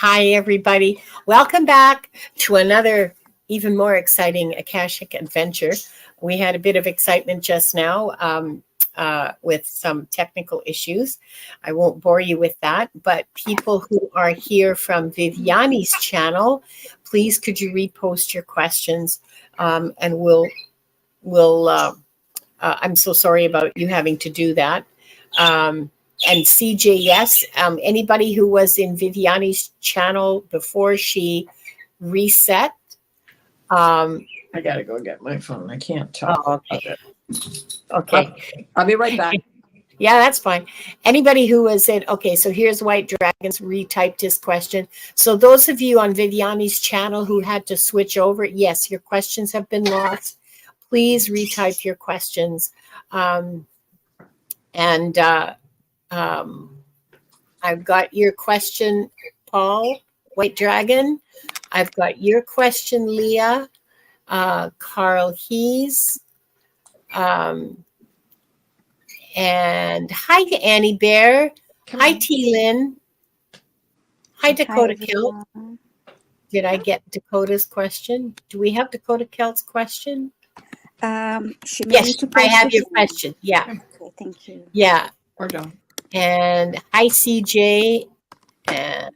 Hi, everybody. Welcome back to another even more exciting Akashic adventure. We had a bit of excitement just now with some technical issues. I won't bore you with that, but people who are here from Viviane's channel, please could you repost your questions and we'll I'm so sorry about you having to do that. And CJ, yes. Anybody who was in Viviane's channel before she reset? I gotta go get my phone. I can't talk. Oh, okay. Okay. I'll be right back. Yeah, that's fine. Anybody who was in, okay, so here's White Dragons retyped his question. So those of you on Viviane's channel who had to switch over, yes, your questions have been lost. Please retype your questions. I've got your question, Paul, White Dragon. I've got your question, Leah, Carl Hees. And hi to Annie Bear. Hi, T-Lynn. Hi, Dakota Kilt. Did I get Dakota's question? Do we have Dakota Kilt's question? Yes, I have your question. Yeah. Okay, thank you. Yeah. Or don't. And hi, CJ. And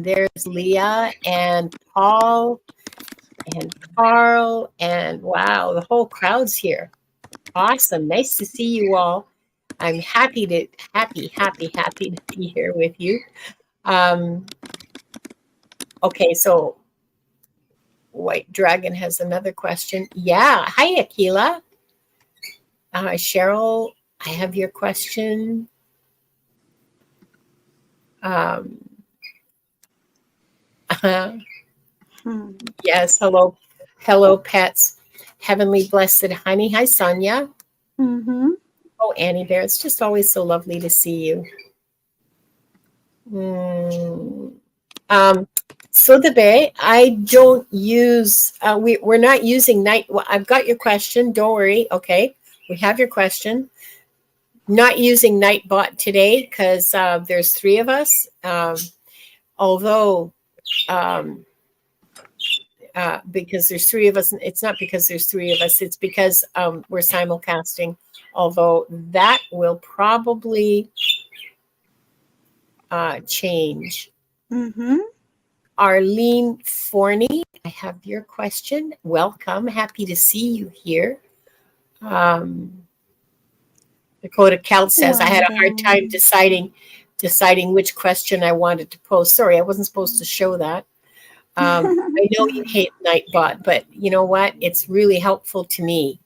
there's Leah and Paul and Carl. And wow, the whole crowd's here. Awesome. Nice to see you all. I'm happy to be here with you. Okay, so White Dragon has another question. Yeah. Hi, Akila. Cheryl, I have your question. Yes, hello, pets. Heavenly blessed honey. Hi, Sonia. Oh, Annie Bear, it's just always so lovely to see you. So the Bay, I don't use, we're not using night. Well, I've got your question. Don't worry. Okay. We have your question. Not using Nightbot today because there's three of us. Although, because there's three of us, it's not because there's three of us. It's because we're simulcasting. Although that will probably change. Arlene Forney, I have your question. Welcome. Happy to see you here. Dakota Kelt says, I had a hard time deciding which question I wanted to post. Sorry, I wasn't supposed to show that. I know you hate Nightbot, but you know what? It's really helpful to me.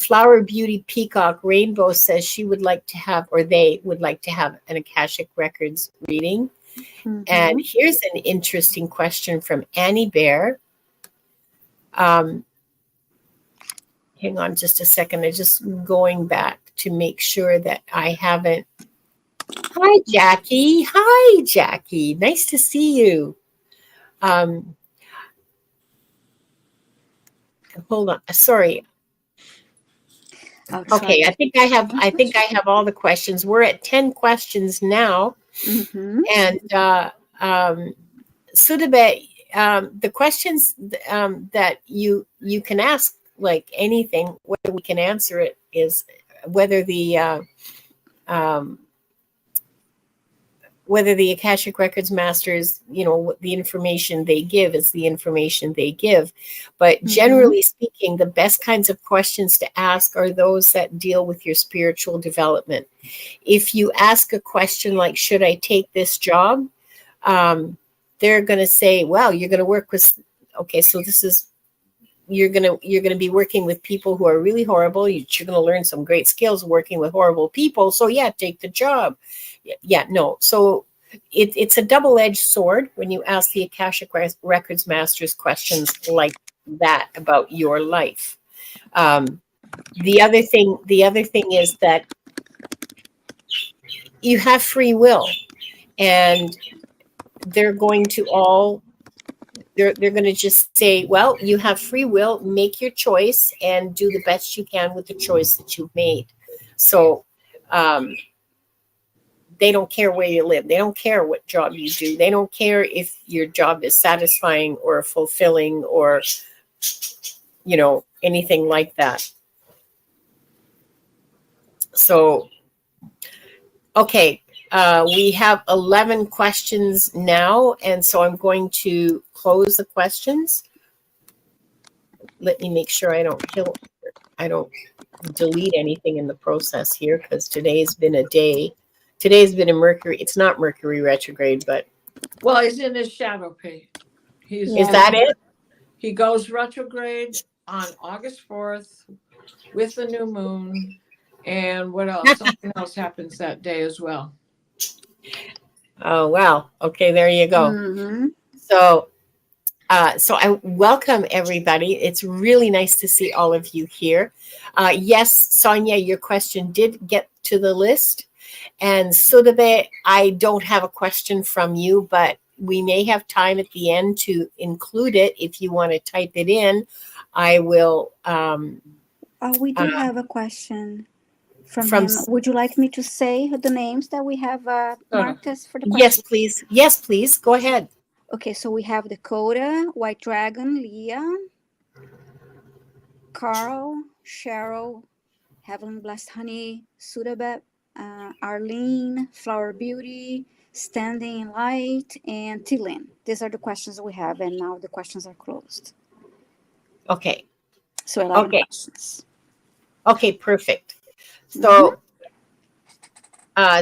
Flower Beauty Peacock Rainbow says she would like to have, or they would like to have an Akashic Records reading. And here's an interesting question from Annie Bear. Hang on just a second. I'm just going back to make sure that I haven't. Hi, Jackie. Hi, Jackie. Nice to see you. Hold on. Sorry. Okay, I think I have all the questions. We're at 10 questions now. And Sudabe, the questions that you can ask, like anything, whether we can answer it, is whether the Akashic Records masters, the information they give is the information they give. But generally speaking, the best kinds of questions to ask are those that deal with your spiritual development. If you ask a question like, should I take this job? They're going to say, well, you're going to work with, okay, so this is, you're going to be working with people who are really horrible. You're going to learn some great skills working with horrible people. So yeah, take the job. Yeah, no. So it's a double-edged sword when you ask the Akashic Records masters questions like that about your life. The other thing is that you have free will, and they're going to they're going to just say, well, you have free will, make your choice and do the best you can with the choice that you've made. So they don't care where you live. They don't care what job you do. They don't care if your job is satisfying or fulfilling or, anything like that. So, okay. We have 11 questions now, and so I'm going to close the questions. Let me make sure I don't delete anything in the process here, because today's been a day. Today's been a Mercury. It's not Mercury retrograde, but Well, he's in his shadow page. Is that it? He goes retrograde on August 4th with the new moon. And what else? Something else happens that day as well. Oh, wow. Okay, there you go. Mm-hmm. So I welcome everybody. It's really nice to see all of you here. Yes, Sonia, your question did get to the list. And Sudabe, I don't have a question from you, but we may have time at the end to include it. If you want to type it in, I will. We do have a question from him. Would you like me to say the names that we have marked as for the question? Yes, please. Yes, please. Go ahead. Okay, so we have Dakota, White Dragon, Leah, Carl, Cheryl, Heaven Blessed Honey, Sudabet, Arlene, Flower Beauty, Standing in Light, and Tilin. These are the questions we have, and now the questions are closed. Okay. So 11 questions. Okay, perfect. So,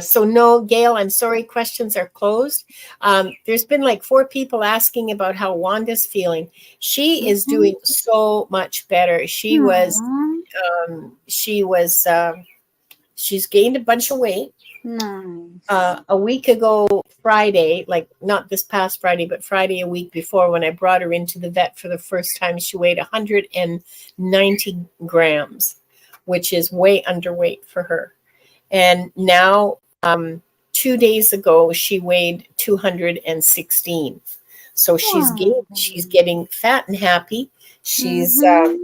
so no, Gail, I'm sorry, questions are closed. There's been like 4 people asking about how Wanda's feeling. She is doing so much better. She's gained a bunch of weight. Nice. A week ago, Friday, like not this past Friday, but Friday a week before, when I brought her into the vet for the first time, she weighed 190 grams, which is way underweight for her. And now, 2 days ago, she weighed 216. So she's getting fat and happy. She still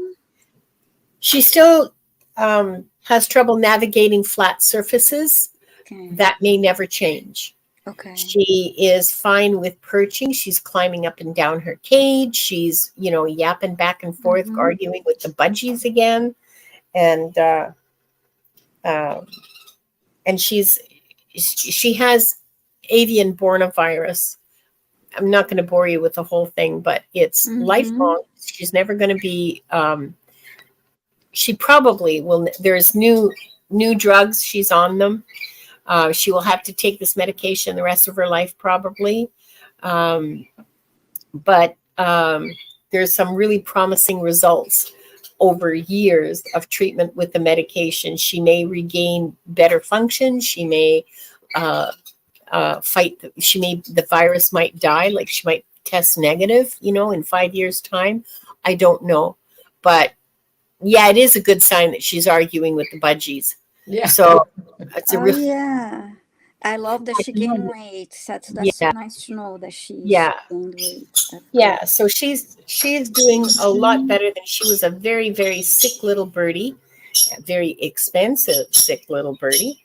has trouble navigating flat surfaces. Okay. That may never change. Okay. She is fine with perching. She's climbing up and down her cage. She's, yapping back and forth, arguing with the budgies again. And she has avian bornavirus. I'm not going to bore you with the whole thing, but it's lifelong. She's never going to be, she probably will. There's new drugs. She's on them. She will have to take this medication the rest of her life, probably. But there's some really promising results over years of treatment with the medication. She may regain better function. She may the virus might die, like she might test negative, in 5 years' time. I don't know. But yeah, it is a good sign that she's arguing with the budgies. Yeah. So it's a yeah. I love that she gained weight. That's so nice to know that she gained weight. Yeah. So she's doing a lot better than she was. A very, very sick little birdie, a very expensive sick little birdie,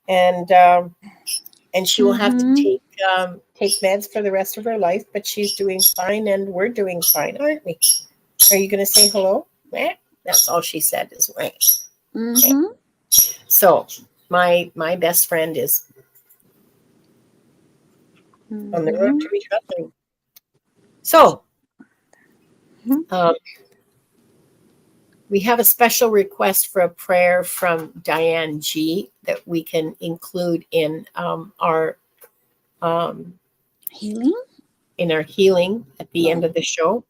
and she will have to take meds for the rest of her life. But she's doing fine, and we're doing fine, aren't we? Are you going to say hello? That's all she said is right. Okay. So my best friend is on the road to recovery. So we have a special request for a prayer from Diane G that we can include in our healing. In our healing at the end of the show.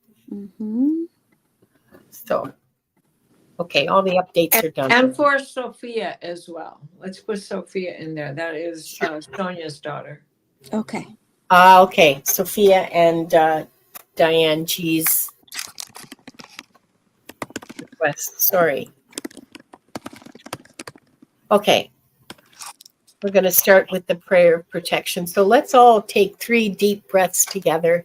So, okay, all the updates are done. And for Sophia as well. Let's put Sophia in there. That is Sonia's daughter. Okay. Okay, Sophia and Diane G's request. Sorry. Okay. We're going to start with the prayer of protection. So let's all take 3 deep breaths together.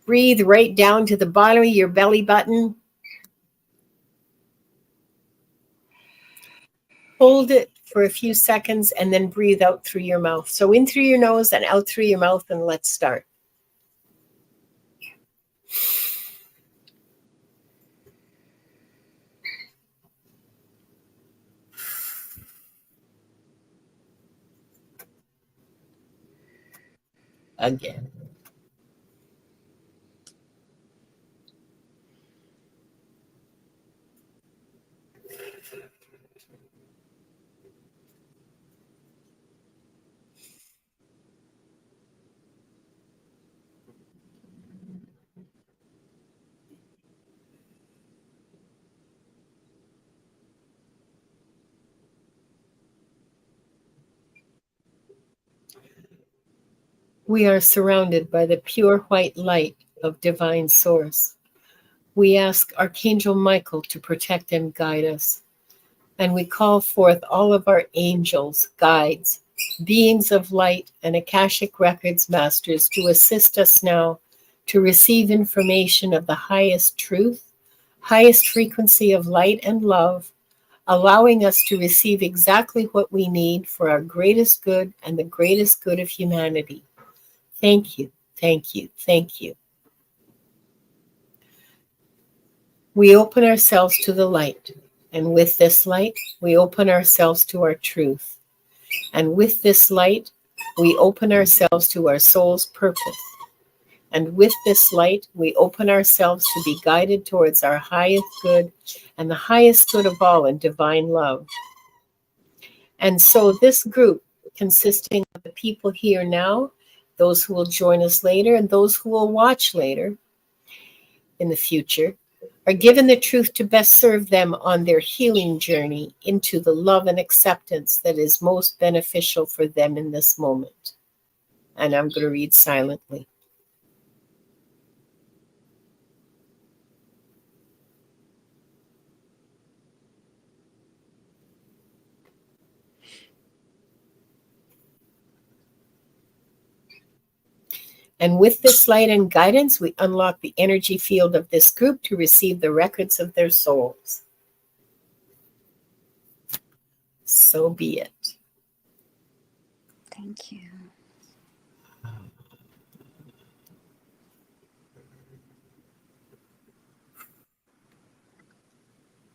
Breathe right down to the bottom of your belly button. hold it for a few seconds and then breathe out through your mouth. So in through your nose and out through your mouth, and let's start. Again. We are surrounded by the pure white light of divine source. We ask Archangel Michael to protect and guide us. And we call forth all of our angels, guides, beings of light, and Akashic Records masters to assist us now to receive information of the highest truth, highest frequency of light and love, allowing us to receive exactly what we need for our greatest good and the greatest good of humanity. Thank you, thank you, thank you. We open ourselves to the light, and with this light, we open ourselves to our truth. And with this light, we open ourselves to our soul's purpose. And with this light, we open ourselves to be guided towards our highest good and the highest good of all in divine love. And so this group, consisting of the people here now, those who will join us later, and those who will watch later in the future, are given the truth to best serve them on their healing journey into the love and acceptance that is most beneficial for them in this moment. And I'm going to read silently. And with this light and guidance, we unlock the energy field of this group to receive the records of their souls. So be it. Thank you.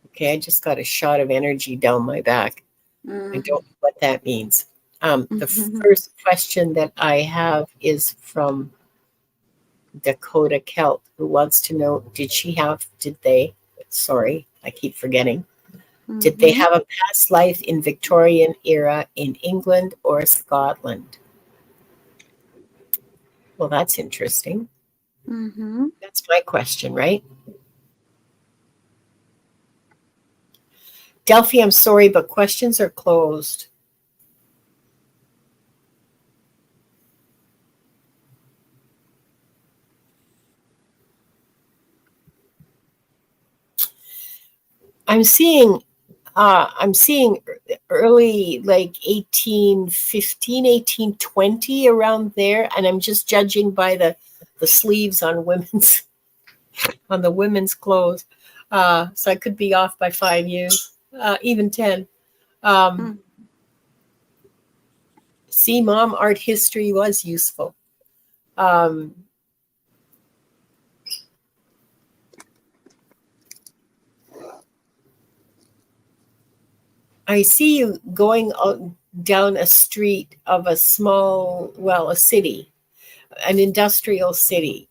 Okay, I just got a shot of energy down my back. I don't know what that means. The first question that I have is from Dakota Kelt, who wants to know, did they, I keep forgetting. Did they have a past life in Victorian era in England or Scotland? Well, that's interesting. That's my question, right? Delphi, I'm sorry, but questions are closed. I'm seeing early, like 1815, 1820, around there, and I'm just judging by the sleeves on the women's clothes. So I could be off by 5 years, even 10. See, Mom, art history was useful. I see you going down a street of a a city, an industrial city,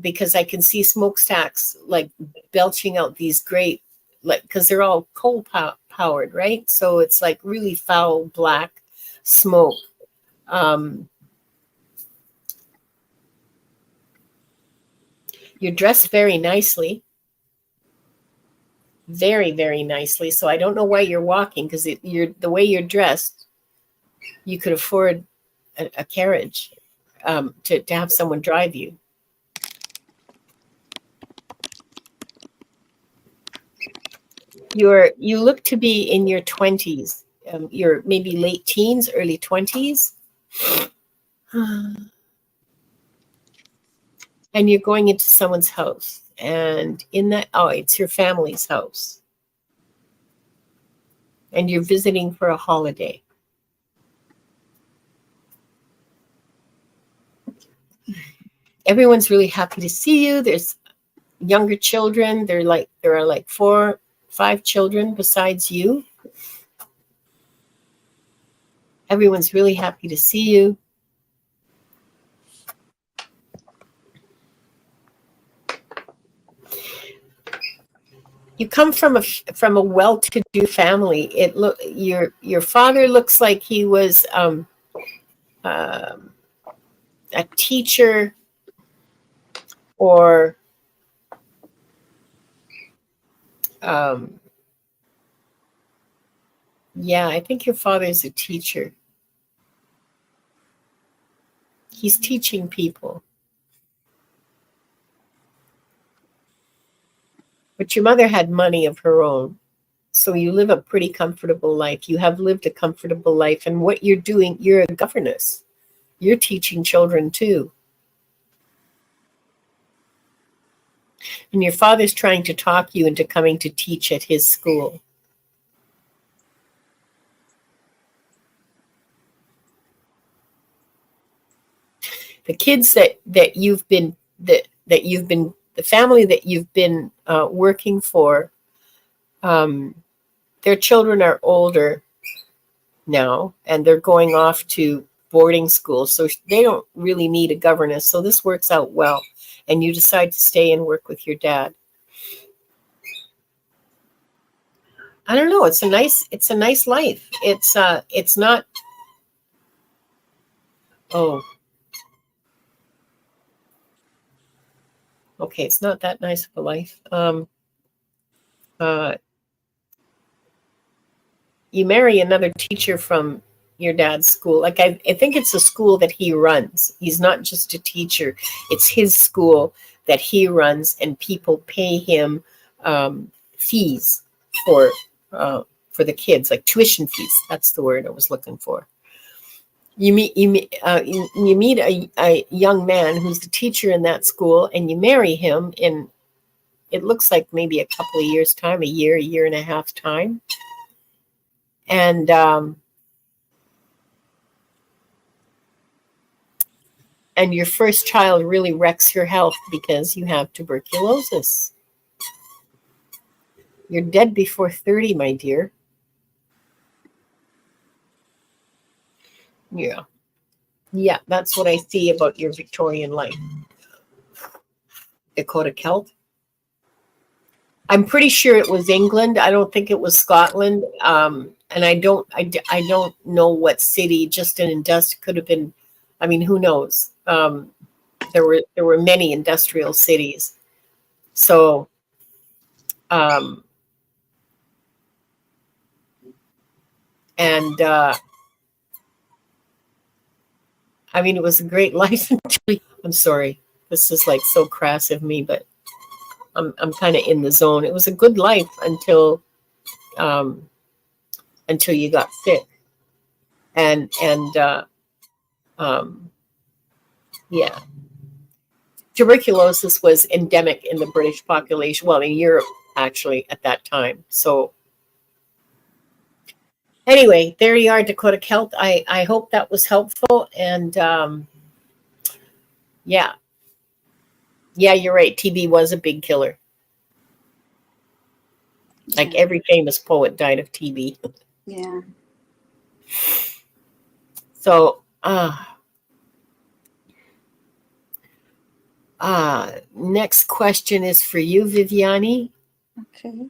because I can see smokestacks like belching out these great, because they're all coal powered, right? So it's like really foul black smoke. You're dressed very nicely. Very, very nicely. So I don't know why you're walking, because the way you're dressed, you could afford a carriage to have someone drive you. You look to be in your 20s. You're maybe late teens, early 20s. And you're going into someone's house. And it's your family's house. and you're visiting for a holiday. Everyone's really happy to see you. There's younger children. There are like 4, 5 children besides you. Everyone's really happy to see you. You come from a well-to-do family. Your father looks like he was a teacher, or yeah, I think your father is a teacher. He's teaching people. But your mother had money of her own. So you live a pretty comfortable life. You have lived a comfortable life. And what you're doing, you're a governess. You're teaching children too. And your father's trying to talk you into coming to teach at his school. The kids the family that you've been working for, their children are older now, and they're going off to boarding school, so they don't really need a governess. So this works out well, and you decide to stay and work with your dad. I don't know. It's a nice life. It's not. Oh, okay. It's not that nice of a life. You marry another teacher from your dad's school. Like I think it's a school that he runs. He's not just a teacher. It's his school that he runs, and people pay him fees for the kids, like tuition fees. That's the word I was looking for. You meet a young man who's the teacher in that school, and you marry him in, it looks like maybe a couple of years' time, a year and a half time. And your first child really wrecks your health because you have tuberculosis. You're dead before 30, my dear. Yeah, that's what I see about your Victorian life. Dakota Celt. I'm pretty sure it was England. I don't think it was Scotland. And I don't know what city. Just an industrial, could have been. I mean, who knows? There were many industrial cities. So, I mean, it was a great life. I'm sorry, this is like so crass of me, but I'm kind of in the zone. It was a good life until you got sick, and yeah, tuberculosis was endemic in the British population. Well, in Europe, actually, at that time. So anyway, there you are, Dakota Celt. I hope that was helpful, and yeah, you're right. TB was a big killer. Like every famous poet died of TB. Yeah. So, next question is for you, Viviane. Okay.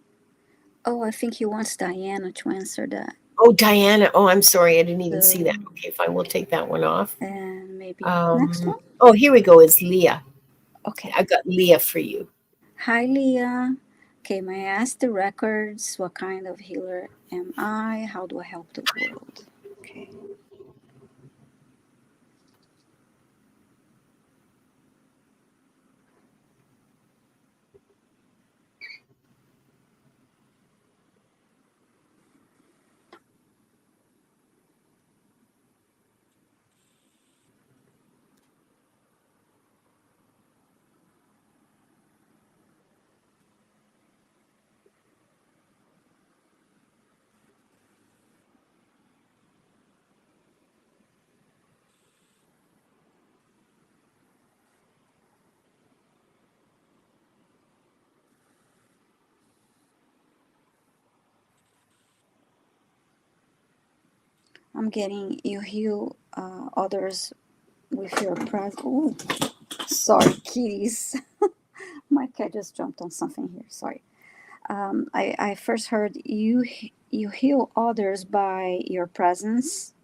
Oh, I think he wants Diana to answer that. Oh, Diana. Oh, I'm sorry. I didn't even see that. Okay, fine. We'll take that one off. And maybe next one. Oh, here we go. It's Leah. Okay. I got Leah for you. Hi, Leah. Okay, may I ask the records, what kind of healer am I? How do I help the world? Okay. I'm getting you heal others with your presence. Oh, sorry, kitties. My cat just jumped on something here. Sorry. I first heard you heal others by your presence,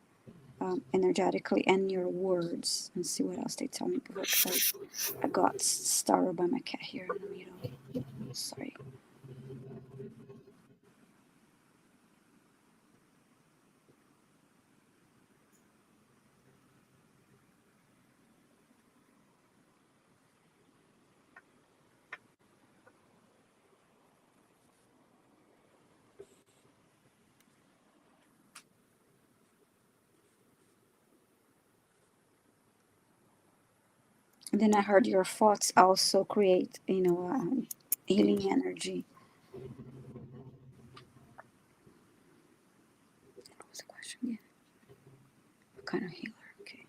energetically, and your words. Let's see what else they tell me before, because I got startled by my cat here in the middle. Sorry. And then I heard your thoughts also create, healing energy. What was the question again? What kind of healer? Okay.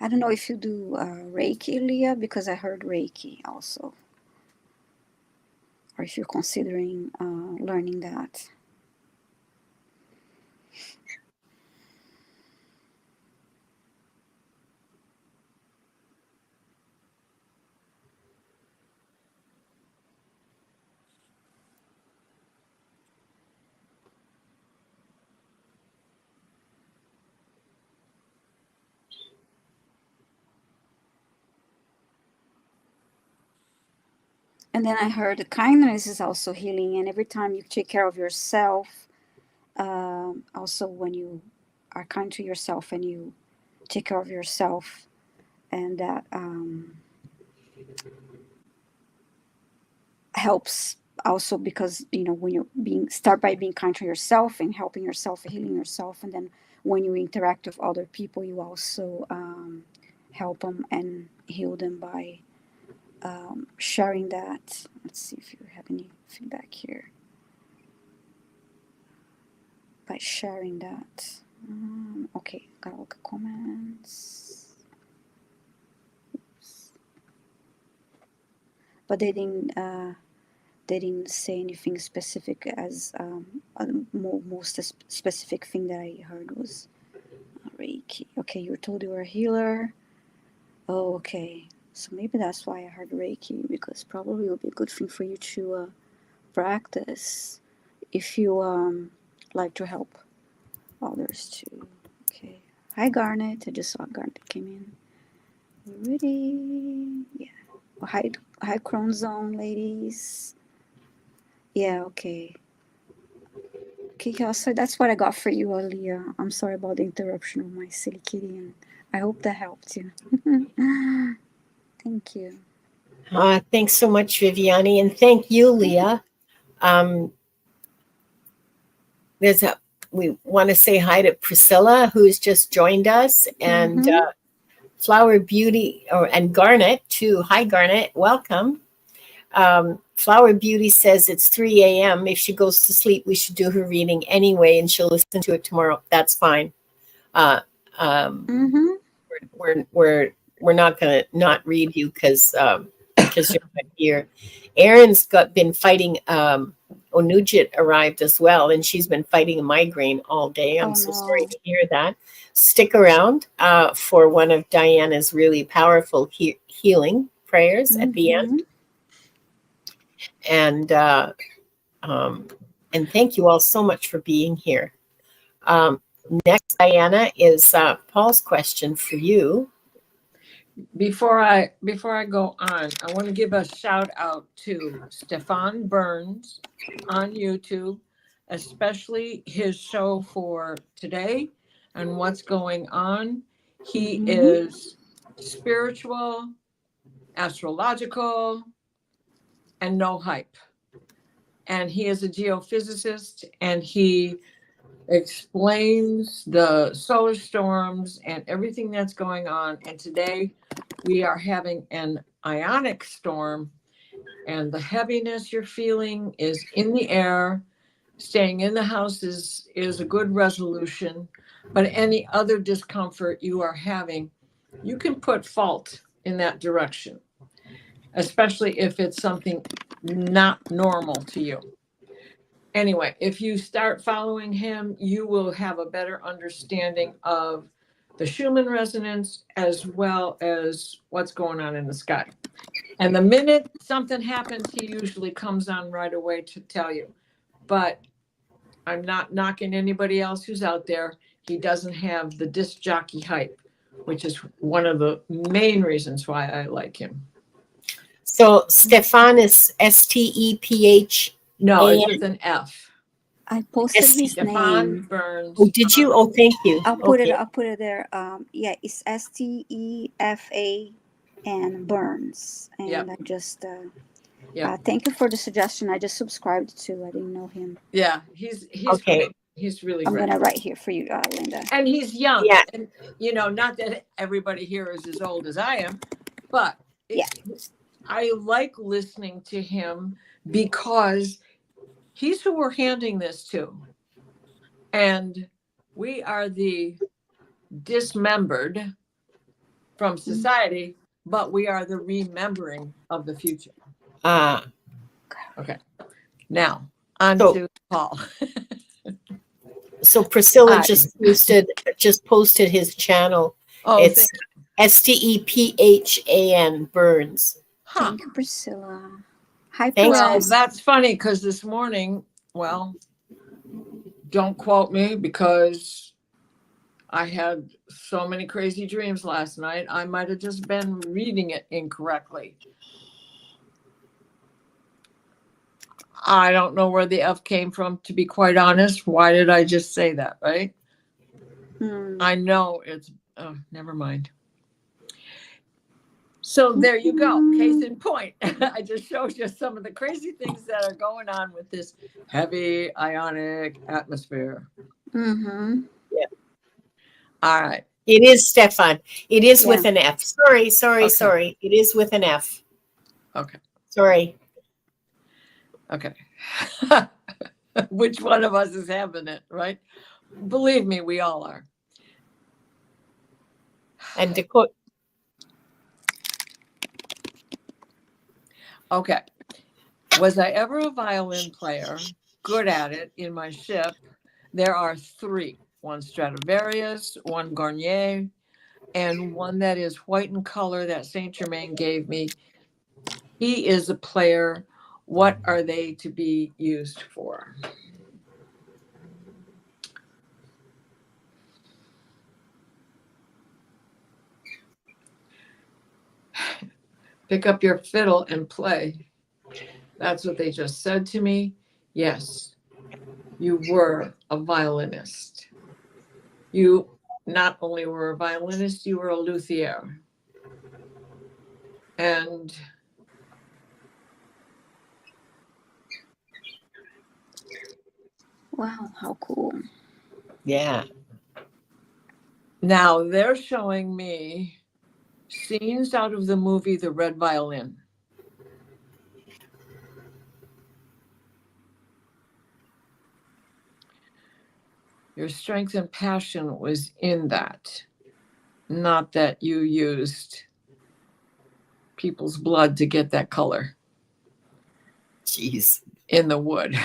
I don't know if you do Reiki, Leah, because I heard Reiki also, or if you're considering learning that. And then I heard kindness is also healing, and every time you take care of yourself, also when you are kind to yourself and you take care of yourself, and that helps also, because when you start by being kind to yourself and helping yourself, healing yourself, and then when you interact with other people, you also help them and heal them by sharing that. Let's see if you have any feedback here. By sharing that. Okay, got all the comments. Oops. But they didn't say anything specific as most specific thing that I heard was Reiki. Okay, you were told you were a healer. Oh, okay. So maybe that's why I heard Reiki, because probably it would be a good thing for you to practice if you like to help others too. Okay. Hi, Garnet. I just saw Garnet came in. We're ready. Yeah. Oh, hi, Chrome Zone, ladies. Yeah, okay. Okay, so that's what I got for you, Alia. I'm sorry about the interruption of my silly kitty, and I hope that helped you. Thank you. Thanks so much, Viviane, and thank you, Leah. Um, we want to say hi to Priscilla, who's just joined us, and Flower Beauty, and Garnet too. Hi, Garnet, welcome. Flower Beauty says it's 3 a.m. If she goes to sleep, we should do her reading anyway, and she'll listen to it tomorrow. That's fine. We're not gonna not read you because you're not here. Erin's been fighting. Onujit arrived as well, and she's been fighting a migraine all day. I'm so sorry to hear that. Stick around for one of Diana's really powerful healing prayers at the end. And thank you all so much for being here. Next, Diana, is Paul's question for you. Before I go on, I want to give a shout out to Stefan Burns on YouTube, especially his show for today and what's going on. He is spiritual, astrological, and no hype. And he is a geophysicist, and he explains the solar storms and everything that's going on. And today we are having an ionic storm, And the heaviness you're feeling is in the air. Staying in the house is a good resolution. But any other discomfort you are having, you can put fault in that direction, especially if it's something not normal to you. Anyway, if you start following him, you will have a better understanding of the Schumann resonance as well as what's going on in the sky. And the minute something happens, he usually comes on right away to tell you. But I'm not knocking anybody else who's out there. He doesn't have the disc jockey hype, which is one of the main reasons why I like him. So Stefan is Steph. No, it's with an F. I posted his Stefan name. Burns. Oh, did you? Oh, thank you. I'll put Okay. it there. Yeah, it's Stefan Burns. And Yep. I just Yep. thank you for the suggestion. I just subscribed to. I didn't know him. Yeah, he's Okay. great. He's really I'm great. gonna write here for you, Linda. And he's young. Yeah. And not that everybody here is as old as I am, but I like listening to him because he's who we're handing this to. And we are the dismembered from society, but we are the remembering of the future. Okay. Now, on to Paul. So Priscilla Hi. just posted his channel. Oh, It's Stephan Burns. Huh. Thank you, Priscilla. Hi, Thanks, Well, Perez. that's funny because this morning, well, don't quote me because I had so many crazy dreams last night. I might have just been reading it incorrectly. I don't know where the F came from, to be quite honest. Why did I just say that, right? I know it's, never mind. So there you go. Case in point. I just showed you some of the crazy things that are going on with this heavy ionic atmosphere. Mm-hmm. Yeah. All right. It is Stefan. It is Yeah. with an F. Sorry. Okay. It is with an F. Okay. Sorry. Okay. Which one of us is having it, right? Believe me, we all are. And Dakota. Okay. Was I ever a violin player? Good at it in my ship. There are 3. One Stradivarius, one Garnier, and one that is white in color that Saint Germain gave me. He is a player. What are they to be used for? Pick up your fiddle and play. That's what they just said to me. Yes, you were a violinist. You not only were a violinist, you were a luthier. And Wow, how cool. Yeah. now they're showing me scenes out of the movie The Red Violin. Your strength and passion was in that, not that you used people's blood to get that color Jeez. in the wood.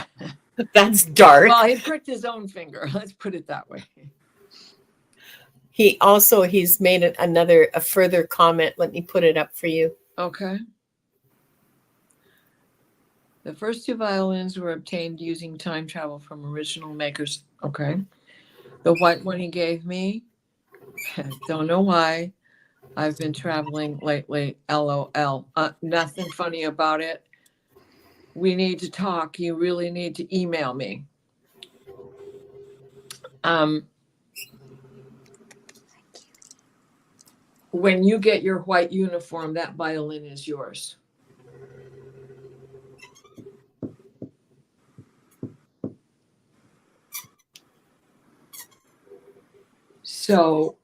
That's dark. Well, he pricked his own finger. Let's put it that way. He's made a further comment. Let me put it up for you. Okay. The first 2 violins were obtained using time travel from original makers. Okay. The white one he gave me, don't know why. I've been traveling lately. LOL. Nothing funny about it. We need to talk. You really need to email me. When you get your white uniform, that violin is yours. So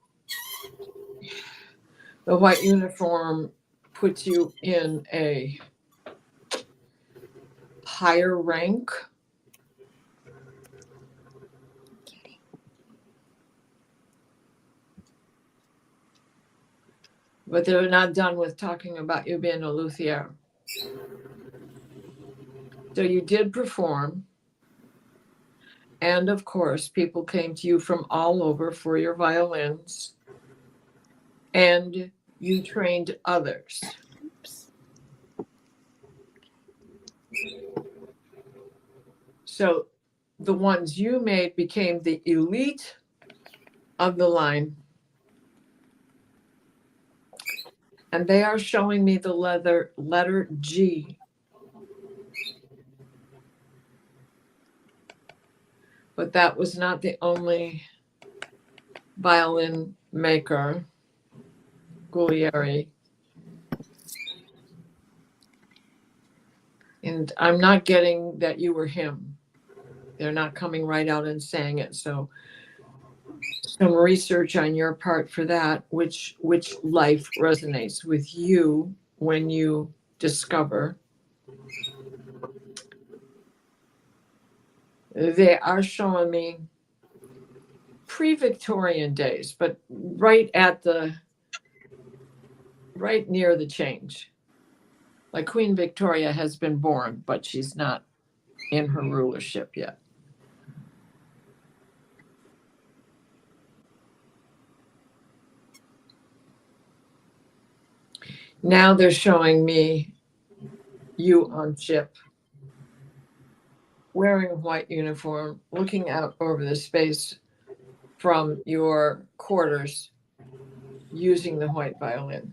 the white uniform puts you in a higher rank. But they're not done with talking about you being a luthier. So you did perform. And of course, people came to you from all over for your violins. And you trained others. So the ones you made became the elite of the line. And they are showing me the letter G. But that was not the only violin maker, Guglieri. And I'm not getting that you were him. They're not coming right out and saying it. So some research on your part for that, which life resonates with you when you discover. They are showing me pre-Victorian days, but right near the change. Like Queen Victoria has been born, but she's not in her rulership yet. Now they're showing me you on ship, wearing a white uniform, looking out over the space from your quarters, using the white violin.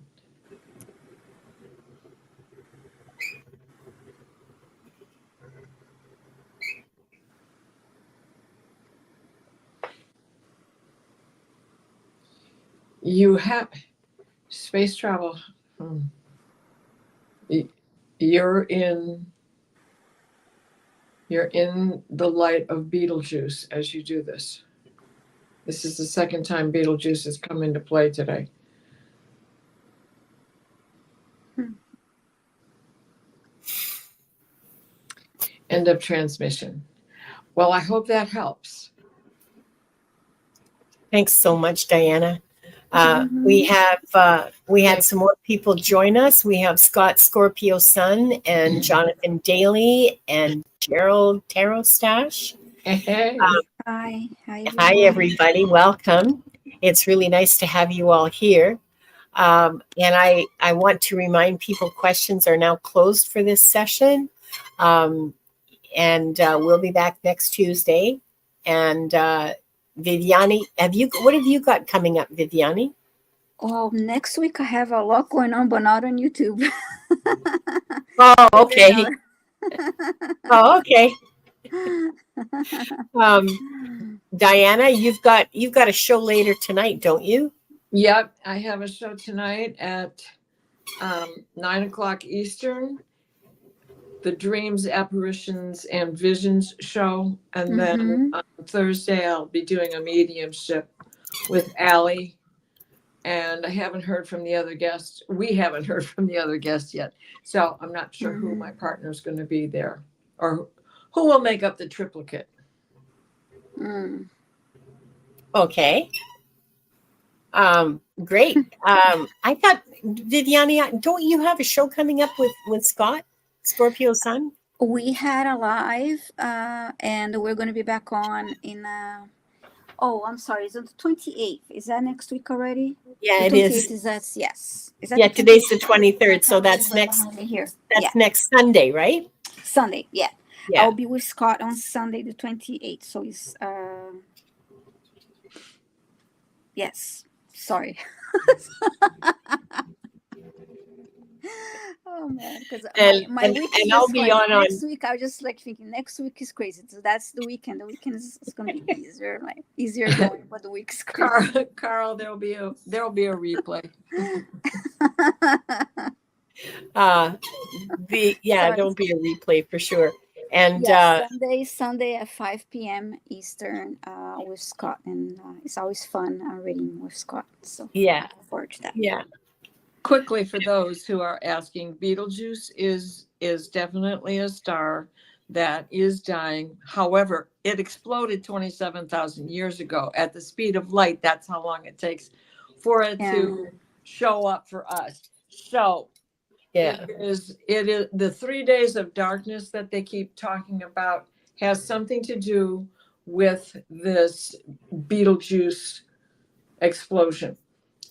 You have space travel. You're in the light of Beetlejuice as you do this. This is the second time Beetlejuice has come into play today. End of transmission. Well, I hope that helps. Thanks so much, Diana. We had some more people join us. We have Scott Scorpio Sun and Jonathan Daly and Gerald Tarot Stash. Hey. Hi. Hi, everybody. Welcome. It's really nice to have you all here. And I want to remind people questions are now closed for this session. And we'll be back next Tuesday. And Viviane, what have you got coming up, Viviane? Well, next week I have a lot going on, but not on YouTube. Oh, okay. Oh, okay. Diana, you've got a show later tonight, don't you? Yep, I have a show tonight at 9:00 Eastern. The Dreams, Apparitions, and Visions show. And then on Thursday, I'll be doing a mediumship with Allie. And I haven't heard from the other guests. We haven't heard from the other guests yet. So I'm not sure who my partner is going to be there or who will make up the triplicate. Okay. Great. I thought, Viviane, don't you have a show coming up with Scott Scorpio Sun? We had a live, and we're going to be back on in. Oh, I'm sorry. It's on the 28th. Is that next week already? Yeah, the it is. Is that yes? Is that Yeah, today's the 23rd, so that's next. Here. That's next Sunday, right? Sunday. Yeah. Yeah. I'll be with Scott on Sunday the 28th. So it's yes. Sorry. Oh man, because my week is and I'll be like, on next week. I was just like thinking next week is crazy. So that's the weekend. The weekend is gonna be easier, like easier going, but the week is crazy. Carl, there'll be a replay. There'll be a replay for sure. And Sunday at 5 p.m. Eastern with Scott, and it's always fun reading with Scott. So yeah, looking forward to that. Yeah. Quickly, for those who are asking, Beetlejuice is definitely a star. that is dying. However, it exploded 27,000 years ago at the speed of light. That's how long it takes for it to show up for us. So Yeah. it is the 3 days of darkness that they keep talking about has something to do with this Betelgeuse explosion.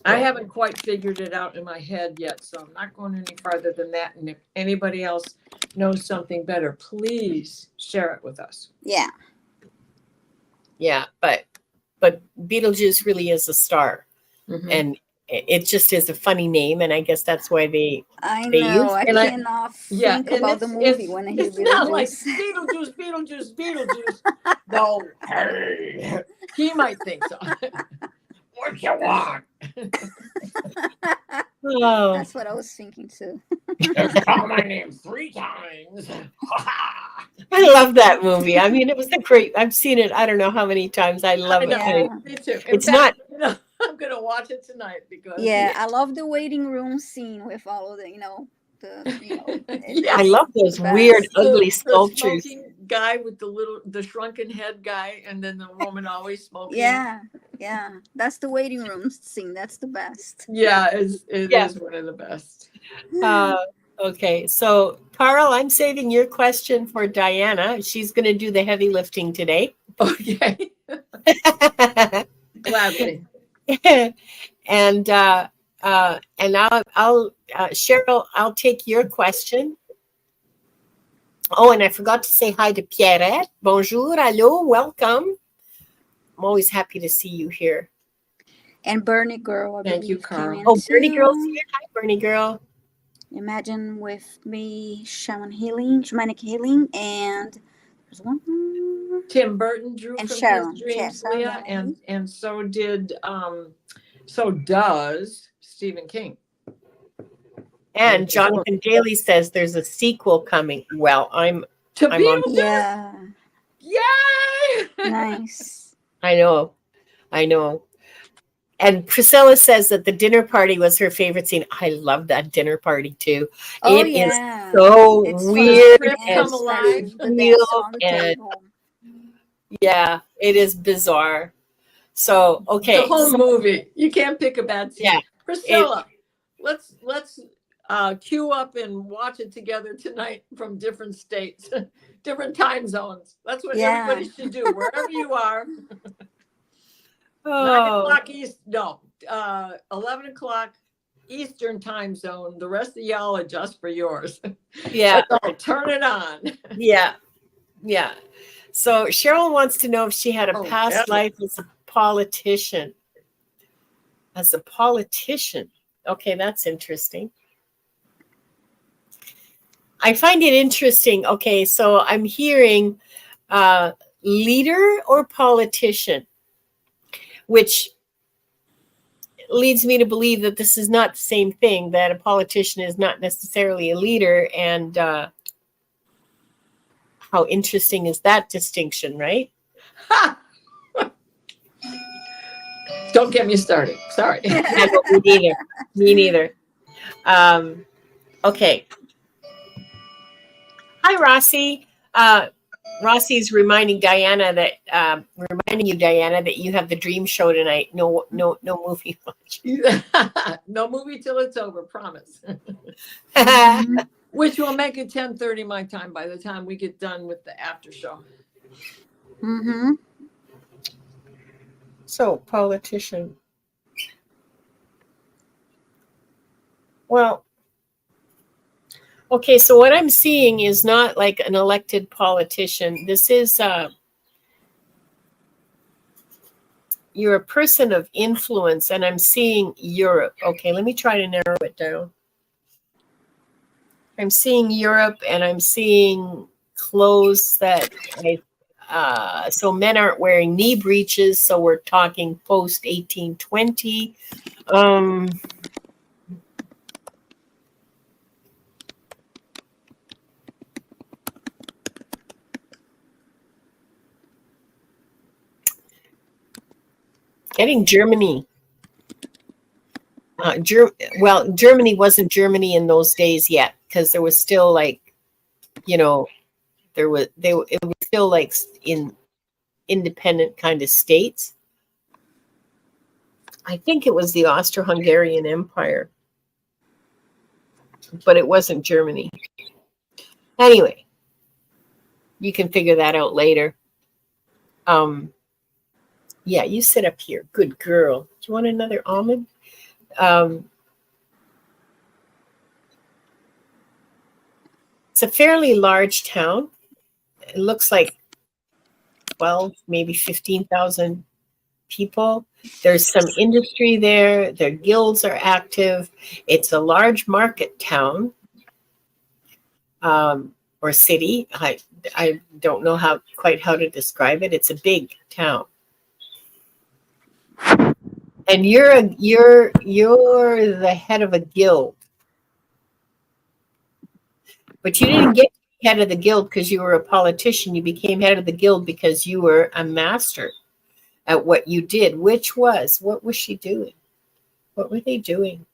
I haven't quite figured it out in my head yet, so I'm not going any farther than that. And if anybody else knows something better, please share it with us. Yeah. Yeah, but Betelgeuse really is a star, and it just is a funny name, and I guess that's why they know. use I it. cannot think about the movie when I hear it's not like Beetlejuice. Beetlejuice. No, hey, he might think so. What you want? Oh, That's what I was thinking too. Just call my name 3 times. I love that movie. I mean, it was a great. I've seen it. I don't know how many times. I love it. Me too. It's not. I'm gonna watch it tonight because I love the waiting room scene with all of the, I love those weird, ugly the sculptures. smoking guy with the shrunken head guy, and then the woman always smoking. Yeah, that's the waiting room scene. That's the best. Yeah, it is one of the best. Okay, so Carl, I'm saving your question for Diana. She's going to do the heavy lifting today. Okay, gladly. And I'll Cheryl, I'll take your question. Oh, and I forgot to say hi to Pierrette. Bonjour, hello, welcome. I'm always happy to see you here. And Bernie Girl, Thank you, Carl. Oh, Bernie Girl's here. Hi, Bernie Girl. Imagine with me, shamanic healing, and there's one more. Tim Burton drew And from Sharon. his dreams, Yes, Leah, and so does Stephen King. And Jonathan Daly says there's a sequel coming. Well, I'm on. Yeah. Yay! Nice. I know. And Priscilla says that the dinner party was her favorite scene. I love that dinner party too. Oh, It is so weird and come alive. yeah, it is bizarre. So okay, the whole movie. You can't pick a bad scene. Yeah, Priscilla, let's queue up and watch it together tonight from different states, different time zones. That's what everybody should do wherever you are. 9 o'clock East. No, 11 o'clock Eastern time zone. The rest of y'all adjust for yours. Yeah, turn it on. Yeah. So Cheryl wants to know if she had a past life as a politician. As a politician. Okay, that's interesting. I find it interesting. Okay, so I'm hearing leader or politician, which leads me to believe that this is not the same thing, that a politician is not necessarily a leader. And how interesting is that distinction, right? Don't get me started. Sorry. Me neither. Okay. Hi, Rossi. Rossi's reminding you, Diana, that you have the dream show tonight. No movie watch. No movie till it's over. Promise. Which will make it 10:30 my time by the time we get done with the after show. Mm-hmm. So, politician. Well, okay, so what I'm seeing is not like an elected politician. This is, you're a person of influence, and I'm seeing Europe. Okay, let me try to narrow it down. I'm seeing Europe, and I'm seeing clothes that so men aren't wearing knee breeches, so we're talking post 1820. Getting Germany. Germany wasn't Germany in those days yet, because there was still It was still like in independent kind of states. I think it was the Austro-Hungarian Empire, but it wasn't Germany. Anyway, you can figure that out later. Yeah, you sit up here. Good girl. Do you want another almond? It's a fairly large town. It looks like 12, maybe 15,000 people. There's some industry there. Their guilds are active. It's a large market town or city. I don't know quite how to describe it. It's a big town. And you're the head of a guild. But you didn't get head of the guild because you were a politician. You became head of the guild because you were a master at what you did, what was she doing? What were they doing?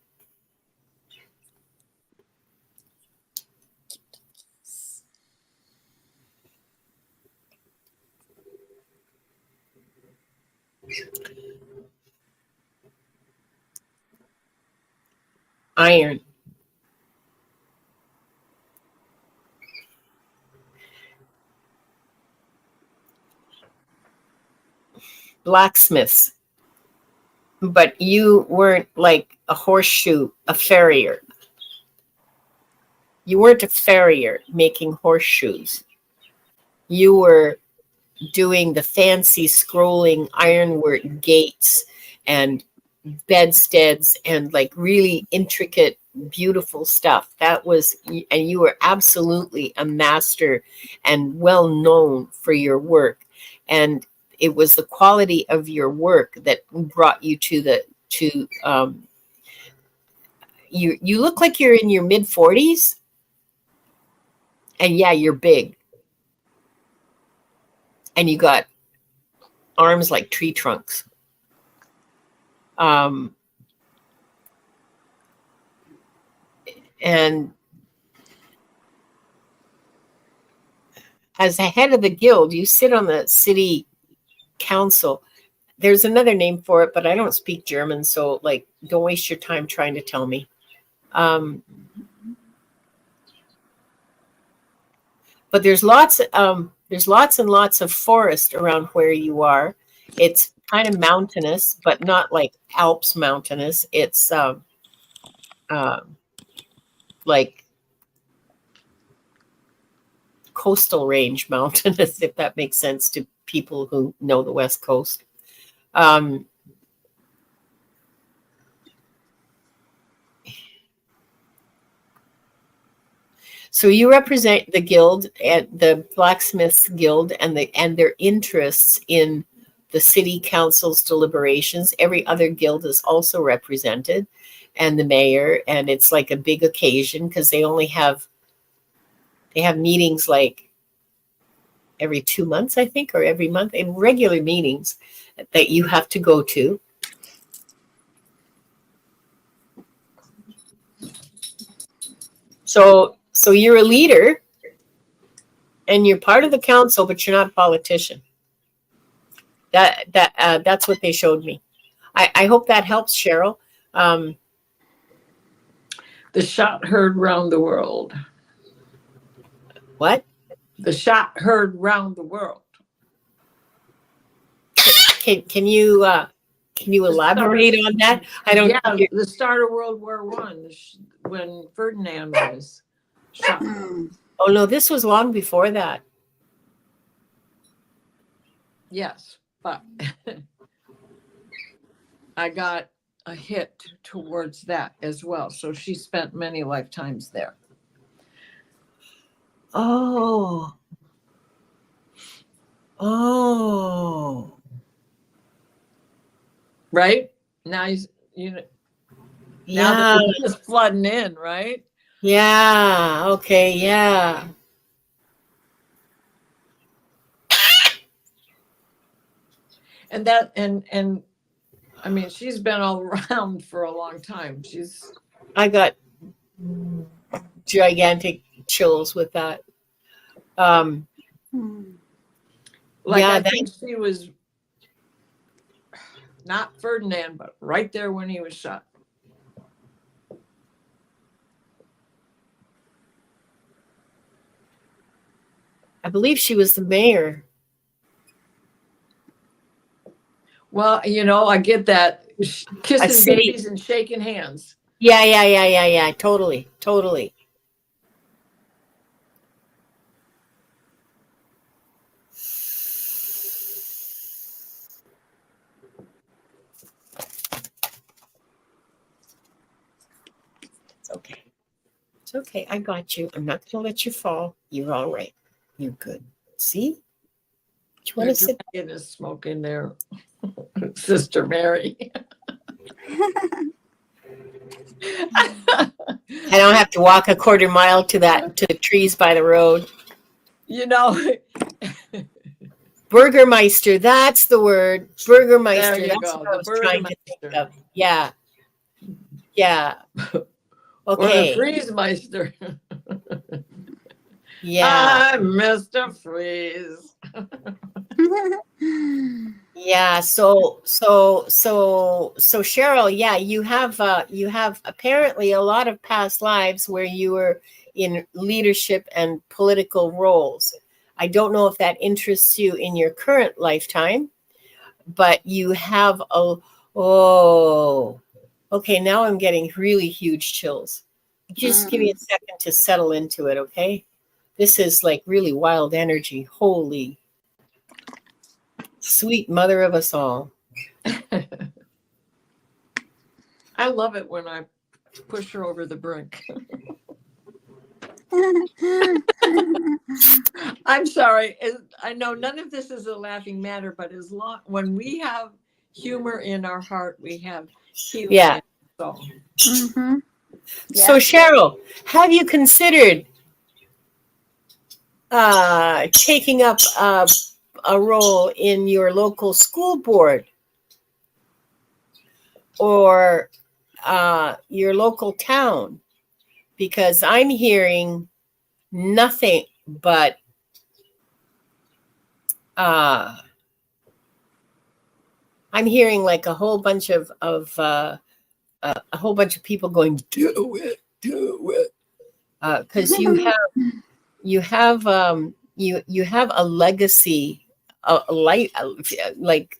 Iron. Blacksmiths. But you weren't like a horseshoe, a farrier. You weren't a farrier making horseshoes. You were doing the fancy scrolling ironwork gates and bedsteads and like really intricate, beautiful stuff. And you were absolutely a master and well known for your work. And it was the quality of your work that brought you you look like you're in your mid 40s. And yeah, you're big. And you got arms like tree trunks. And as a head of the guild, you sit on the city council. There's another name for it, but I don't speak German, so like, don't waste your time trying to tell me. But there's lots and lots of forest around where you are. It's kind of mountainous, but not like Alps mountainous. It's like coastal range mountainous, if that makes sense to people who know the West Coast. So you represent the guild and the blacksmiths guild and their interests in the city council's deliberations. Every other guild is also represented, and the mayor, and it's like a big occasion because they have meetings like every 2 months, I think, or every month, in regular meetings that you have to go to. So you're a leader and you're part of the council, but you're not a politician. That's what they showed me. I hope that helps, Cheryl. The shot heard round the world. What? The shot heard round the world. Can you elaborate on that? I don't. Yeah, the start of World War I, when Ferdinand was shot. Oh no, this was long before that. Yes, but I got a hit towards that as well. So she spent many lifetimes there. Oh. Right? Now now it's flooding in, right? Yeah. Okay. Yeah. And I mean, she's been all around for a long time. I got gigantic chills with that. Um, Hmm. Like yeah, I that, think she was not Ferdinand, but right there when he was shot. I believe she was the mayor. Well, I get that. A Kissing city. babies and shaking hands. Yeah. Totally. It's okay. It's okay. I got you. I'm not going to let you fall. You're all right. You're good. See? Do you want Your to sit? dragon is smoking there, Sister Mary. I don't have to walk a quarter mile to the trees by the road. you know, Burgermeister, that's the word. there Burgermeister. you That's go. what I The was trying to think Burgermeister of. Yeah. or the Okay. Freezemeister. Yeah. I'm Mr. Freeze. Yeah. So Cheryl, yeah, you have apparently a lot of past lives where you were in leadership and political roles. I don't know if that interests you in your current lifetime, but you have okay, now I'm getting really huge chills. Just give me a second to settle into it, okay? This is like really wild energy. Holy sweet mother of us all. I love it when I push her over the brink. I'm sorry. I know none of this is a laughing matter, but when we have humor in our heart, we have healing Yeah. in our soul. Mm-hmm. So Yeah. Cheryl, have you considered taking up a role in your local school board or your local town? Because I'm hearing nothing but I'm hearing like a whole bunch of a whole bunch of people going, do it, because you have a legacy, a light, like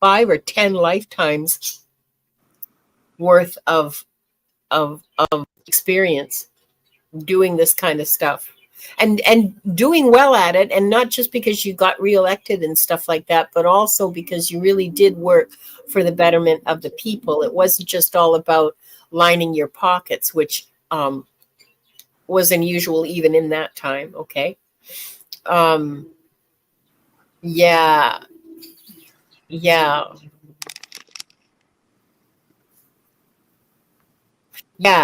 5 or 10 lifetimes worth of experience doing this kind of stuff and doing well at it, and not just because you got reelected and stuff like that, but also because you really did work for the betterment of the people. It wasn't just all about lining your pockets, which was unusual even in that time. Okay. um yeah yeah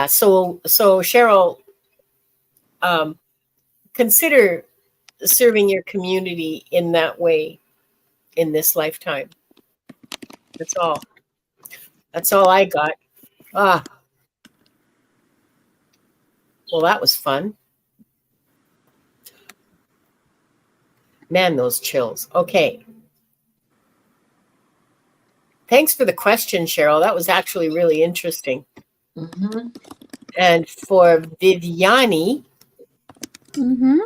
so Cheryl, um consider serving your community in that way in this lifetime. That's all. That's all I got. Ah, well, that was fun. Man, those chills. Okay. Thanks for the question, Cheryl. That was actually really interesting. Mm-hmm. And for Viviane, Mm-hmm.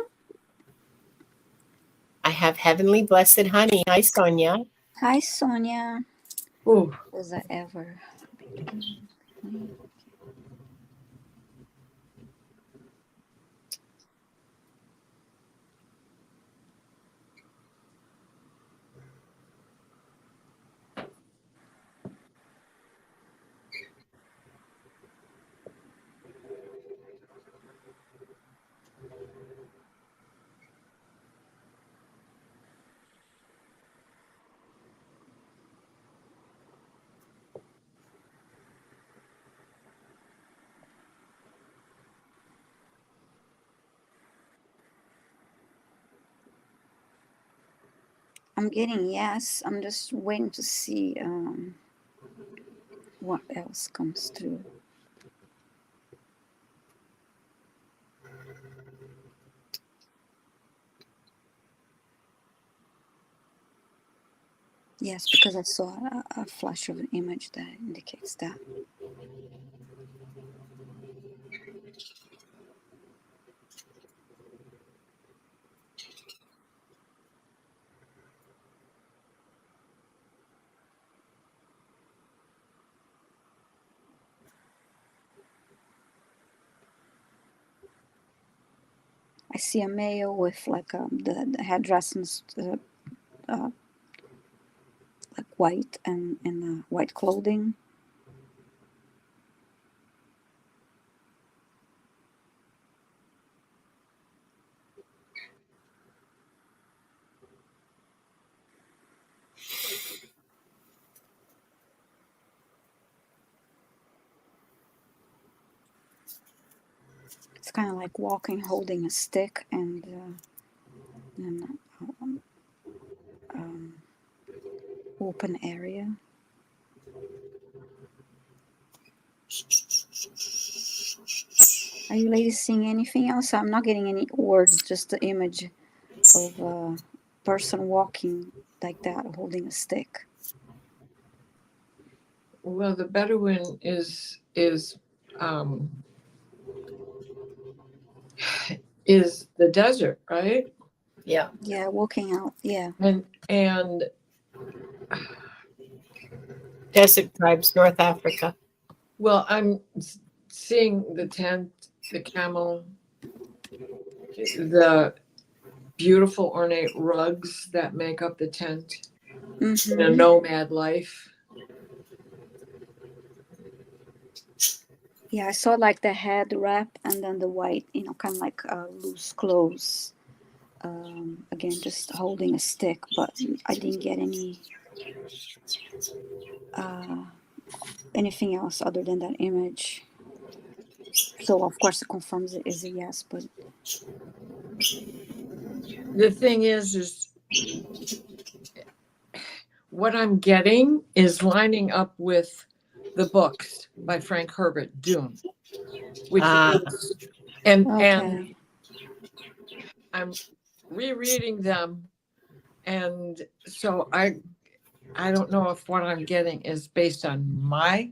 I have Heavenly Blessed Honey. Hi, Sonia. Hi, Sonia. Ooh. Was I ever? I'm getting yes. I'm just waiting to see what else comes through. Yes, because I saw a flash of an image that indicates that. I see a male with like the headdress and like white and white clothing. It's kind of like walking, holding a stick, and open area. Are you ladies seeing anything else? I'm not getting any words, just the image of a person walking like that, holding a stick. Well, the Bedouin is the desert, right? Yeah. Yeah, walking out. Yeah. And Desert tribes, North Africa. well, I'm seeing the tent, the camel, the beautiful ornate rugs that make up the tent, Mm-hmm. and a nomad life. Yeah, I saw like the head wrap and then the white, kind of like loose clothes. Again, just holding a stick, but I didn't get anything else other than that image. So of course it confirms it is a yes, but The thing is what I'm getting is lining up with the books by Frank Herbert, Dune, which is, and I'm rereading them, and so I don't know if what I'm getting is based on my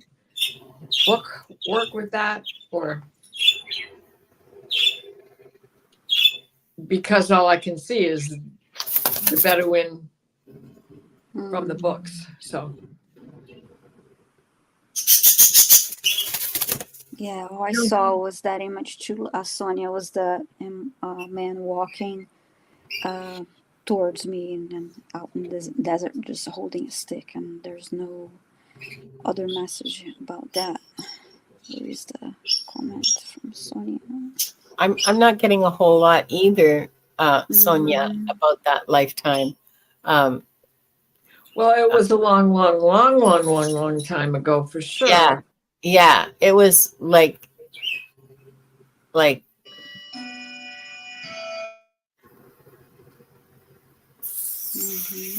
book work with that, or because all I can see is the Bedouin from the books. So yeah, all I saw was that image too. Sonia was the man walking towards me and then out in the desert just holding a stick, and there's no other message about that. Where is the comment from Sonia? I'm not getting a whole lot either, Sonia, about that lifetime. Well, it was a long time ago for sure. Yeah. It was like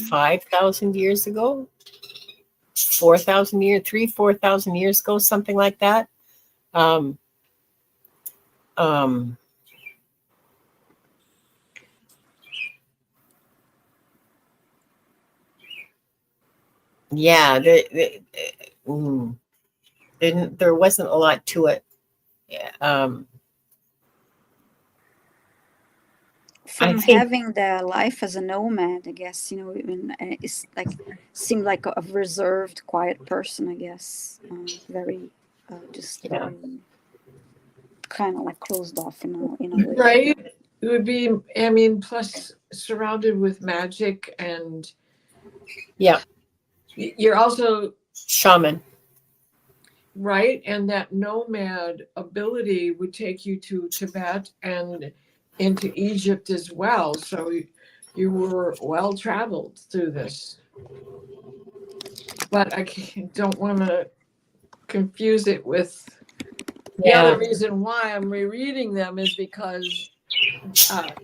5,000 years ago, 4,000 years, 4,000 years ago, something like that. Yeah, there wasn't a lot to it. From having the life as a nomad, I guess, it's like seemed like a reserved, quiet person, I guess. Very, very kind of like closed off in a way. Right? It would be, I mean, plus surrounded with magic, and you're also shaman. Right, and that nomad ability would take you to Tibet and into Egypt as well. So you were well traveled through this. But I don't want to confuse it with the other reason why I'm rereading them is because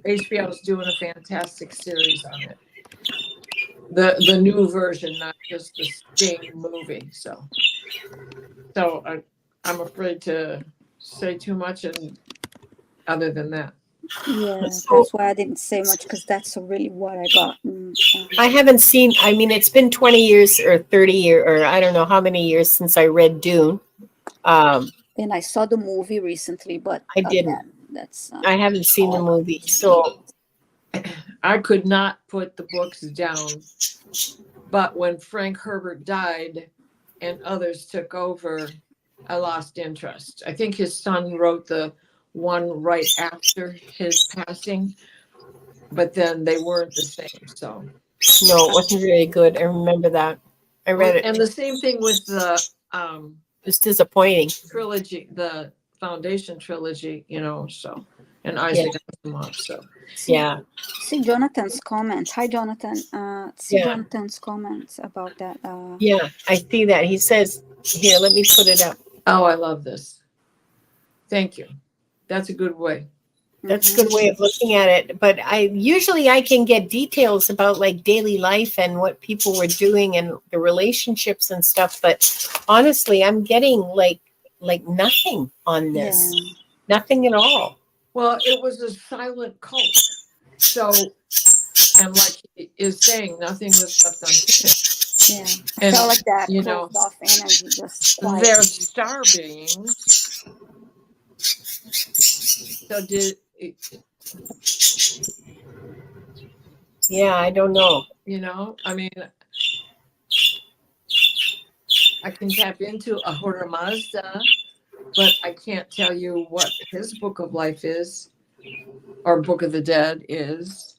HBO is doing a fantastic series on it. The new version, not just the Sting movie. So I'm afraid to say too much, and other than that. Yeah, So that's why I didn't say much because that's really what I got. I haven't seen, I mean, it's been 20 years or 30 years, or I don't know how many years since I read Dune. And I saw the movie recently, but I didn't. again, that's I haven't seen the all I got. movie. So, I could not put the books down. But when Frank Herbert died and others took over, I lost interest. I think his son wrote the one right after his passing, but then they weren't the same. So, no, it wasn't very good. I remember that. I read it. and the same thing with the It's disappointing. trilogy, the Foundation trilogy, you know. So, and Yeah. Isaac Asimov. So, Yeah. See Jonathan's comments. Hi, Jonathan. See Yeah. Jonathan's comments about that. Yeah. I see that. He says, here, let me put it up. oh, I love this. Thank you. That's a good way. That's a good way of looking at it. But I can get details about like daily life and what people were doing and the relationships and stuff. But honestly, I'm getting like nothing on this. Yeah. Nothing at all. Well, it was a silent cult. So, and like he is saying, nothing was left unfinished. Yeah. I And, felt like that you closed know, off energy just they're quiet. star beings. So Yeah, I don't know. you know, I mean, I can tap into Ahura Mazda, but I can't tell you what his book of life is or book of the dead is.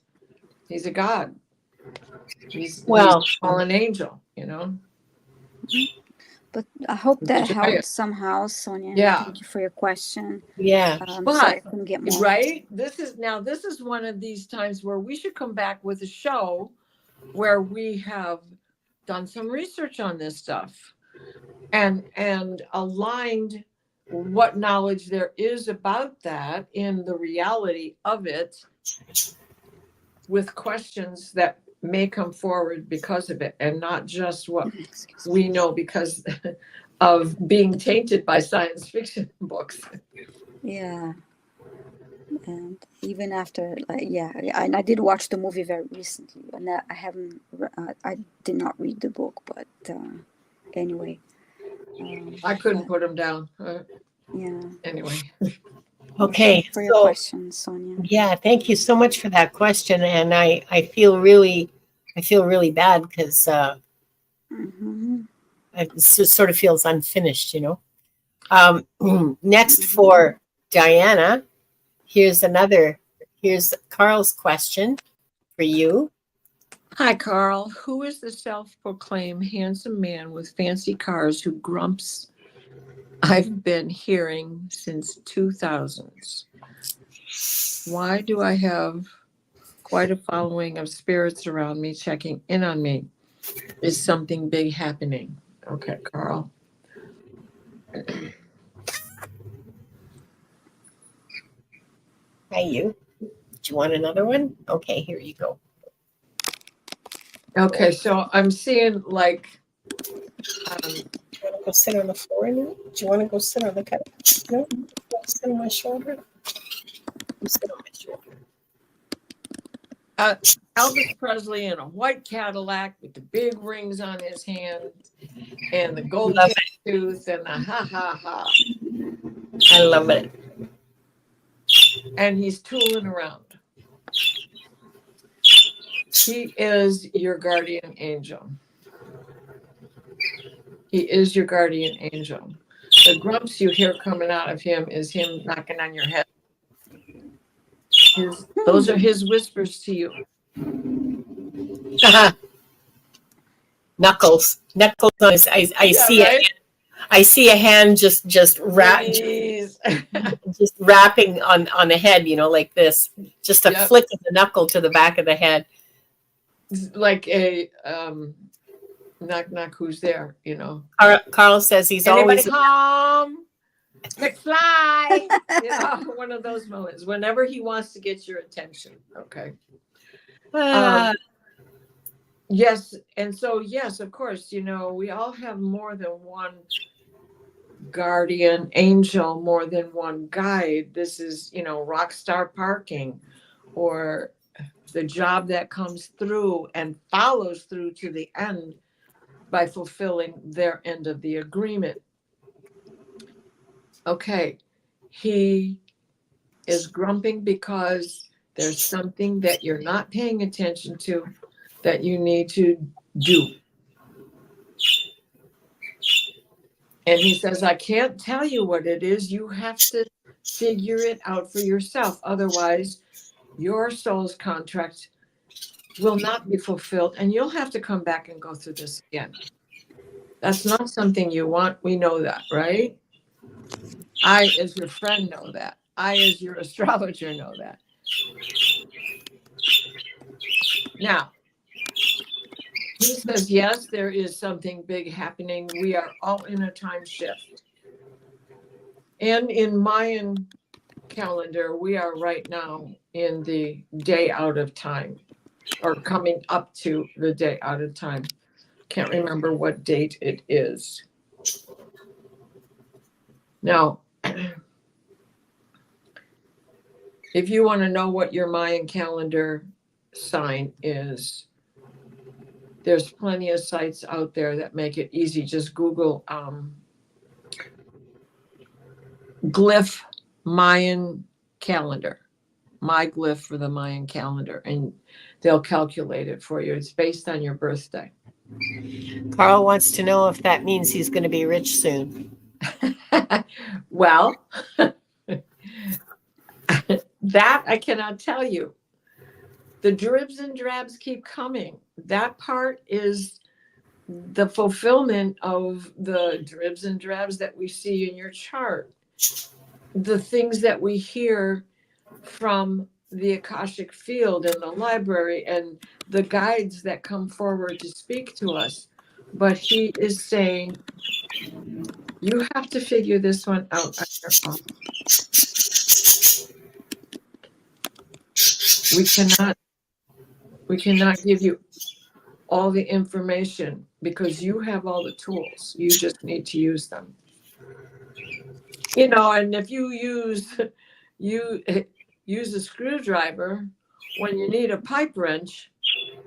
He's a god. He's a fallen angel, you know. But I hope that Enjoy helped it. somehow, Sonia. Yeah. Thank you for your question. Yeah. Sorry But I couldn't get more. right, this is one of these times where we should come back with a show where we have done some research on this stuff and aligned what knowledge there is about that in the reality of it with questions that may come forward because of it and not just what we know because of being tainted by science fiction books. Yeah. And even after, like, yeah, and I did watch the movie very recently, and I haven't, I did not read the book, but anyway. I couldn't put them down. Yeah. Anyway. Okay. For your question, Sonia. Yeah, thank you so much for that question. And I feel really bad because it sort of feels unfinished, you know. Next for Diana, here's Carl's question for you. Hi, Carl. Who is the self-proclaimed handsome man with fancy cars who grumps I've been hearing since 2000s? Why do I have quite a following of spirits around me checking in on me? Is something big happening? Okay, Carl. Hi, you. Do you want another one? Okay, here you go. Okay, so I'm seeing like. Do you want to go sit on the floor now? Do you want to go sit on the couch? No? You want to sit on my shoulder? You sit on my shoulder. Elvis Presley in a white Cadillac with the big rings on his hand and the gold tooth and the ha ha ha. I love it. And he's tooling around. He is your guardian angel. He is your guardian angel. The grumps you hear coming out of him is him knocking on your head. Those are his whispers to you. Knuckles on his. I see right? it. I see a hand just wrapping on the head, you know, like this. Just a flick of the knuckle to the back of the head. Like a knock knock, who's there, you know. Carl says he's Anybody always home. McFly. You know, one of those moments. Whenever he wants to get your attention. Okay. Yes, and so yes, of course, you know, we all have more than one guardian angel, more than one guide. This is, rock star parking, or the job that comes through and follows through to the end by fulfilling their end of the agreement. Okay, he is grumping because there's something that you're not paying attention to that you need to do. And he says, I can't tell you what it is. You have to figure it out for yourself. Otherwise, your soul's contract will not be fulfilled, and you'll have to come back and go through this again. That's not something you want. We know that, right? I, as your friend, know that. I, as your astrologer, know that. Now, he says, yes, there is something big happening. We are all in a time shift. And in Mayan calendar, we are right now in the day out of time, or coming up to the day out of time. Can't remember what date it is. Now, if you want to know what your Mayan calendar sign is, there's plenty of sites out there that make it easy. Just Google glyph Mayan calendar, my glyph for the Mayan calendar, and they'll calculate it for you. It's based on your birthday. Carl wants to know if that means he's going to be rich soon. Well, that I cannot tell you. The dribs and drabs keep coming. That part is the fulfillment of the dribs and drabs that we see in your chart. The things that we hear from the Akashic field and the library and the guides that come forward to speak to us. But he is saying, you have to figure this one out on your own. We cannot give you all the information because you have all the tools. You just need to use them. And if you use a screwdriver when you need a pipe wrench,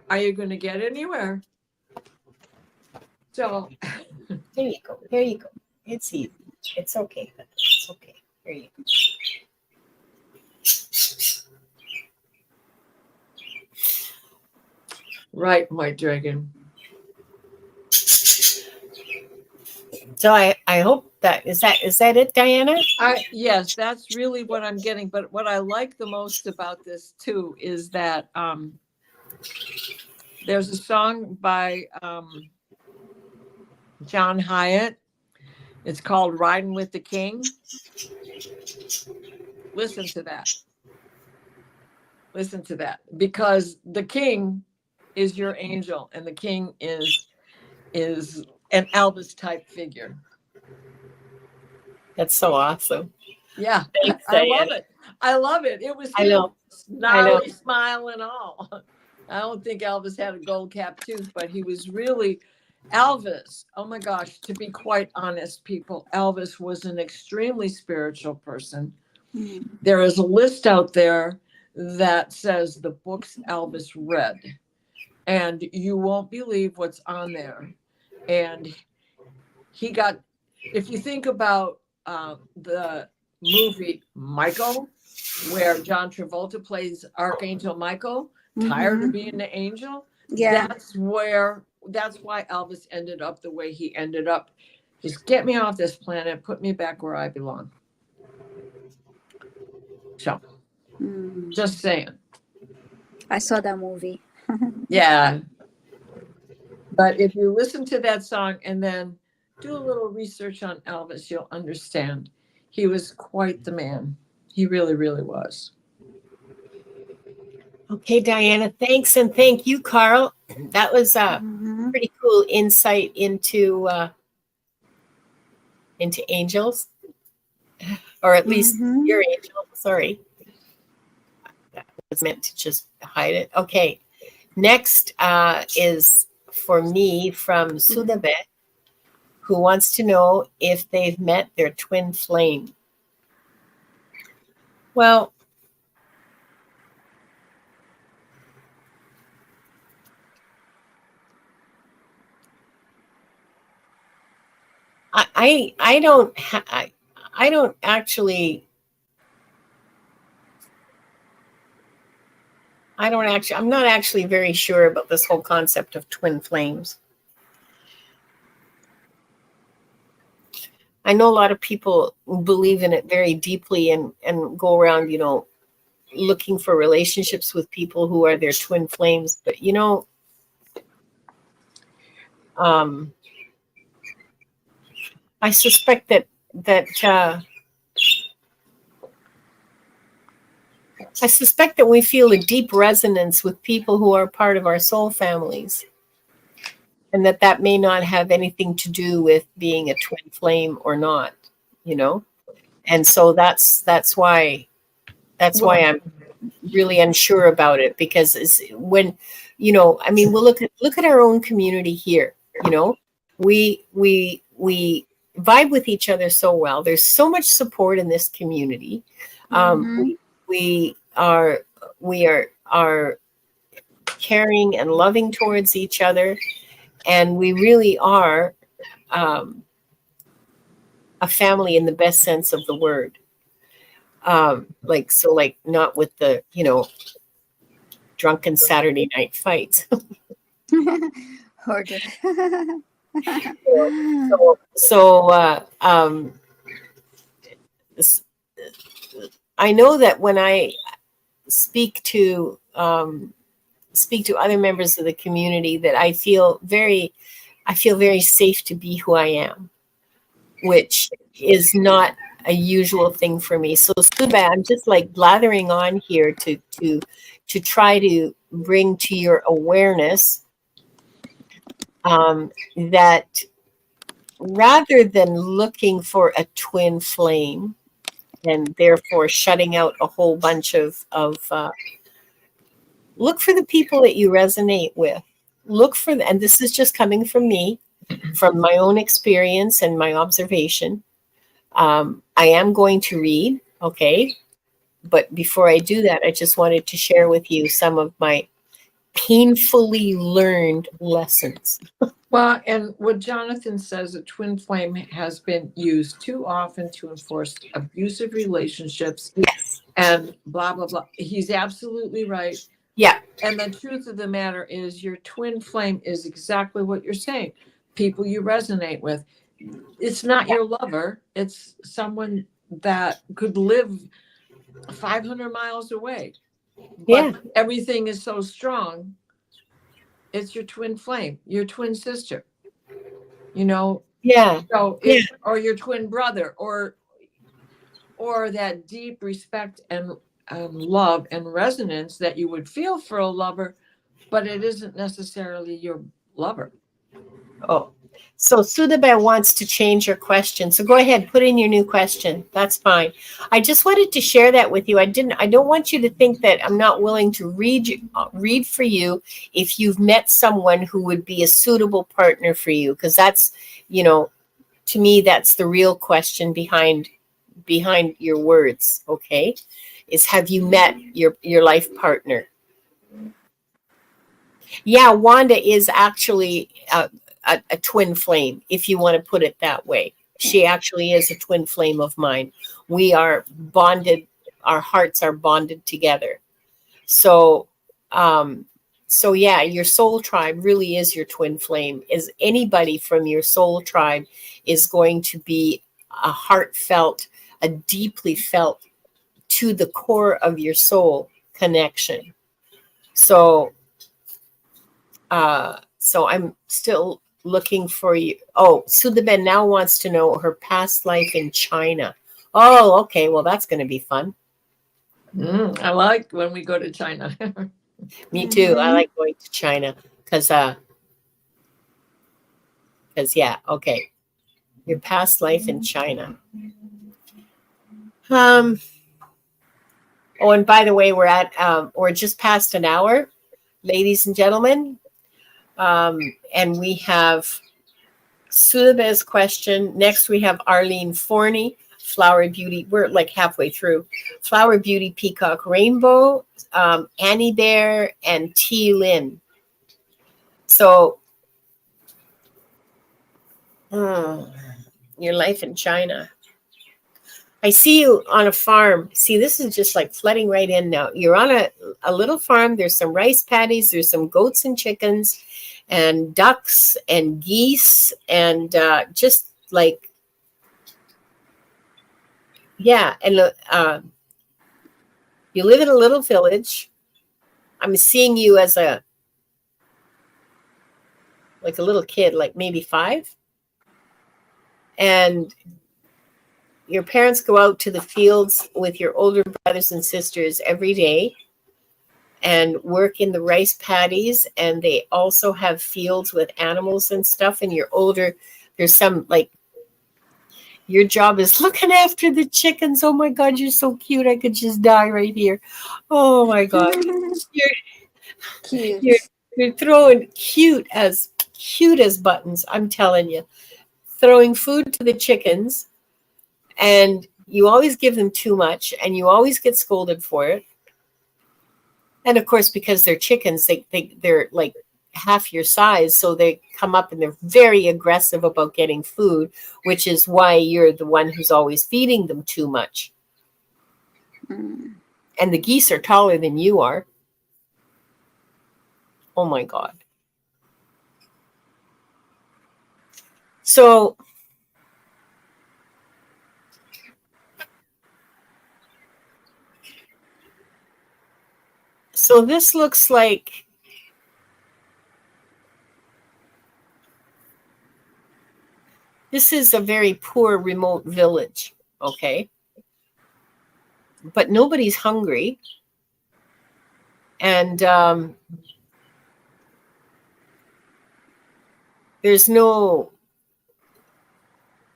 are you going to get anywhere? So There you go. There you go. It's easy. It's okay. It's okay. There you go. Right, White Dragon. So I hope that is that it, Diana? Yes, that's really what I'm getting. But what I like the most about this too is that there's a song by John Hyatt. It's called "Riding with the King." Listen to that. Listen to that, because the king is your angel, and the king is an Elvis type figure. That's so awesome. Yeah, Thanks, I Diana. love it. I love it. It was I know. snarly smile and all. I don't think Elvis had a gold cap tooth, but he was really Elvis. Oh my gosh, to be quite honest, people, Elvis was an extremely spiritual person. Mm. There is a list out there that says the books Elvis read, and you won't believe what's on there. And he got, if you think about the movie Michael, where John Travolta plays Archangel Michael, tired of being the angel. Yeah. That's why Elvis ended up the way he ended up. Just get me off this planet, put me back where I belong. So, just saying. I saw that movie. Yeah. But if you listen to that song and then do a little research on Elvis, you'll understand. He was quite the man. He really, really was. Okay, Diana, thanks, and thank you, Carl. That was a pretty cool insight into angels, or at least your angel. Sorry, that was meant to just hide it. Okay, next is for me from Sudabet. who wants to know if they've met their twin flame. Well, I don't I don't actually I'm not actually very sure about this whole concept of twin flames. I know a lot of people believe in it very deeply and go around, looking for relationships with people who are their twin flames. But, I suspect that we feel a deep resonance with people who are part of our soul families, and that may not have anything to do with being a twin flame or not, And so that's why I'm really unsure about it, because it's when, we'll look at our own community here. We vibe with each other so well. There's so much support in this community. We are caring and loving towards each other, and we really are a family in the best sense of the word. Like not with the drunken Saturday night fights. I know that when I speak to other members of the community, that I feel very safe to be who I am, which is not a usual thing for me. So Suba, I'm just like blathering on here to try to bring to your awareness that rather than looking for a twin flame and therefore shutting out a whole bunch of look for the people that you resonate with. Look for and this is just coming from me, from my own experience and my observation. I am going to read, okay? But before I do that, I just wanted to share with you some of my painfully learned lessons. Well, and what Jonathan says, a twin flame has been used too often to enforce abusive relationships. Yes. And blah, blah, blah. He's absolutely right. Yeah. And the truth of the matter is your twin flame is exactly what you're saying. People you resonate with. It's not your lover. It's someone that could live 500 miles away. But everything is so strong. It's your twin flame, your twin sister, Yeah. So or your twin brother, or that deep respect and love and resonance that you would feel for a lover, but it isn't necessarily your lover. Oh, so Sudhabe wants to change your question. So go ahead, put in your new question. That's fine. I just wanted to share that with you. I don't want you to think that I'm not willing to read for you if you've met someone who would be a suitable partner for you, because that's, to me, that's the real question behind your words. Okay, is have you met your life partner? Yeah, Wanda is actually a twin flame, if you want to put it that way. She actually is a twin flame of mine. We are bonded. Our hearts are bonded together. So yeah, your soul tribe really is your twin flame. Is anybody from your soul tribe is going to be a heartfelt, a deeply felt, to the core of your soul connection. So I'm still looking for you. Oh, Sudhaben now wants to know her past life in China. Oh, okay. Well, that's going to be fun. I like when we go to China. Me too. I like going to China because yeah. Okay. Your past life in China. Oh, and by the way, we're just past an hour, ladies and gentlemen. And we have Sulab's question. Next, we have Arlene Forney, Flower Beauty. We're like halfway through. Flower Beauty, Peacock Rainbow, Annie Bear, and T. Lynn. So, your life in China. I see you on a farm. See, this is just like flooding right in now. You're on a little farm. There's some rice paddies. There's some goats and chickens and ducks and geese and just like, yeah. And you live in a little village. I'm seeing you as a little kid, like maybe 5. And your parents go out to the fields with your older brothers and sisters every day and work in the rice paddies. And they also have fields with animals and stuff. And you're older. There's some like, your job is looking after the chickens. Oh my God, you're so cute. I could just die right here. Oh my God. You're throwing cute as buttons. I'm telling you, throwing food to the chickens. And you always give them too much, and you always get scolded for it. And of course, because they're chickens, they're like half your size, so they come up and they're very aggressive about getting food, which is why you're the one who's always feeding them too much. And the geese are taller than you are. Oh my God. So this looks like this is a very poor remote village, okay? But nobody's hungry. And there's no,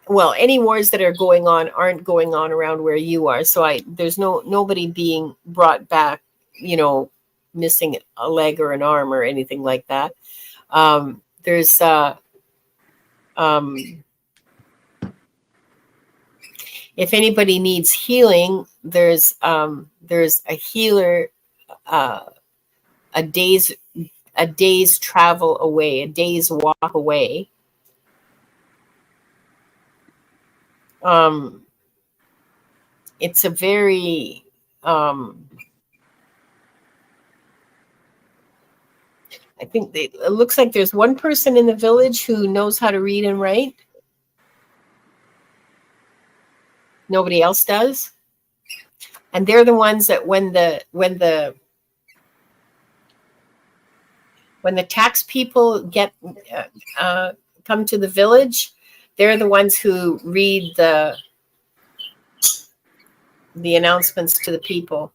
well, any wars that are going on aren't going on around where you are. So there's nobody being brought back, missing a leg or an arm or anything like that. There's if anybody needs healing, there's a healer, a day's travel away, a day's walk away. It's a very I think it looks like there's one person in the village who knows how to read and write. Nobody else does. And they're the ones that when the tax people come to the village, they're the ones who read the announcements to the people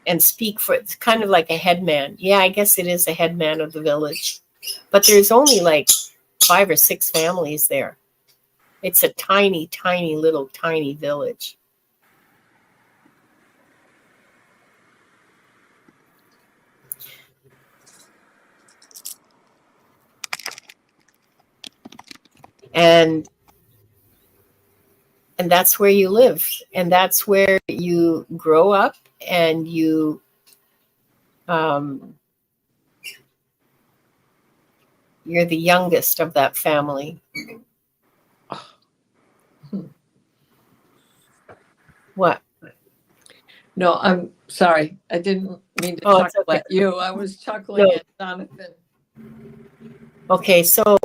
and speak for, it's kind of like a headman. Yeah, I guess it is a headman of the village. But there's only like 5 or 6 families there. It's a tiny, tiny, little, tiny village. And that's where you live. And that's where you grow up, and you you're the youngest of that family. What? No, I'm sorry. I didn't mean to chuckle at you. I was chuckling at Jonathan. Okay, so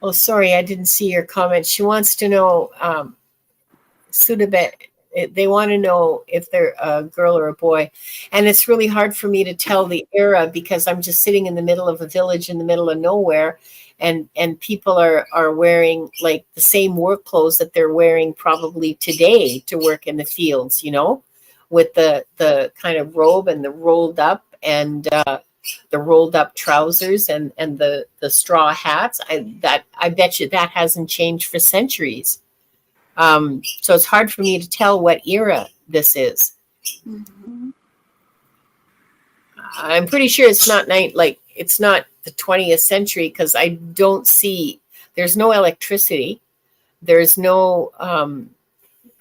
oh, sorry, I didn't see your comment. She wants to know, Sudabet, they want to know if they're a girl or a boy. And it's really hard for me to tell the era because I'm just sitting in the middle of a village in the middle of nowhere. And people are wearing like the same work clothes that they're wearing probably today to work in the fields, with the kind of robe and the rolled up. And the rolled up trousers and the straw hats. I bet you that hasn't changed for centuries. So it's hard for me to tell what era this is. Mhm. I'm pretty sure it's not it's not the 20th century, because I don't see, there's no electricity. There's no,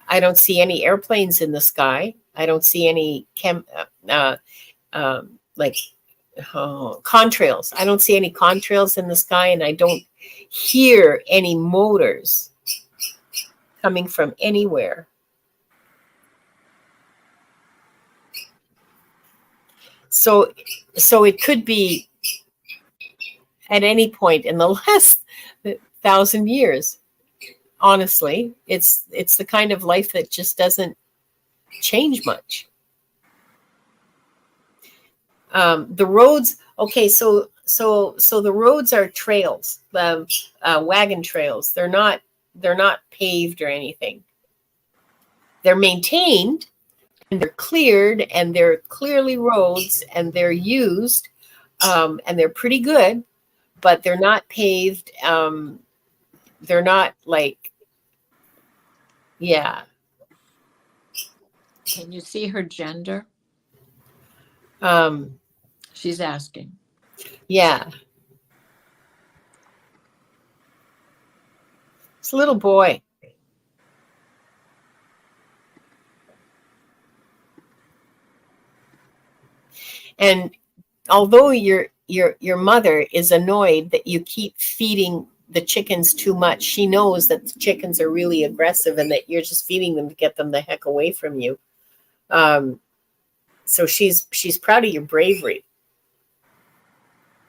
I don't see any airplanes in the sky. I don't see any contrails. I don't see any contrails in the sky, and I don't hear any motors coming from anywhere. So it could be at any point in the last 1,000 years. Honestly, it's the kind of life that just doesn't change much. The roads, okay, so the roads are trails, wagon trails. They're not paved or anything. They're maintained, and they're cleared, and they're clearly roads, and they're used, and they're pretty good, but they're not paved. They're not like, yeah. Can you see her gender? Um, She's asking. yeah. It's a little boy. And although your mother is annoyed that you keep feeding the chickens too much, she knows that the chickens are really aggressive and that you're just feeding them to get them the heck away from you. So she's proud of your bravery,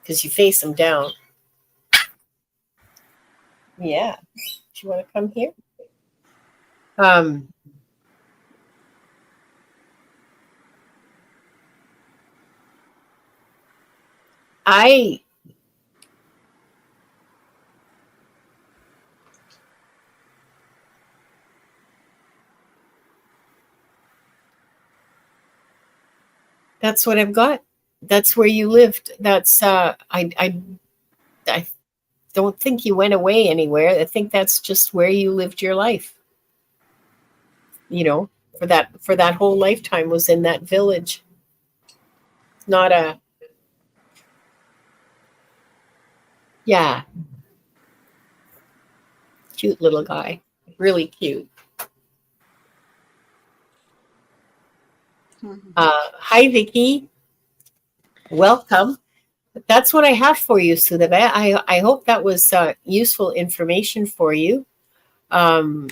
because you face them down. Yeah. Do you want to come here? That's what I've got. That's where you lived. That's I don't think you went away anywhere. I think that's just where you lived your life. You know, for that whole lifetime was in that village. Not a, yeah, cute little guy. Really cute. Mhm. Hi, Vicky. Welcome. That's what I have for you, Sudhabe. I hope that was useful information for you. And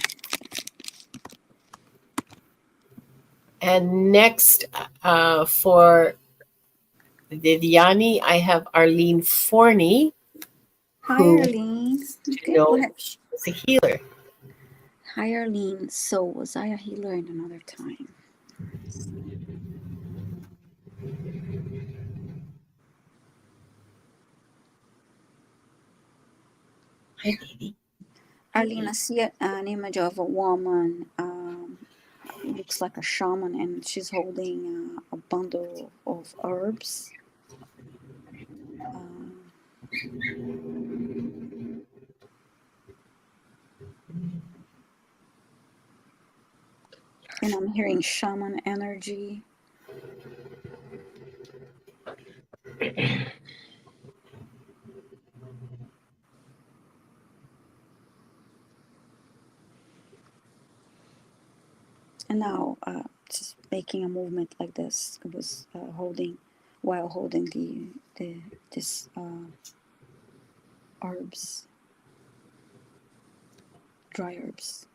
next, for Viviane, I have Arlene Forney, Hi, who Arlene. you Okay, go know ahead. is a healer. Hi, Arlene. So, was I a healer in another time? Hi, baby. Arlene, I see an image of a woman. Looks like a shaman, and she's holding a bundle of herbs. Um, and I'm hearing shaman energy. And now, just making a movement like this. It was while holding this herbs, dry herbs.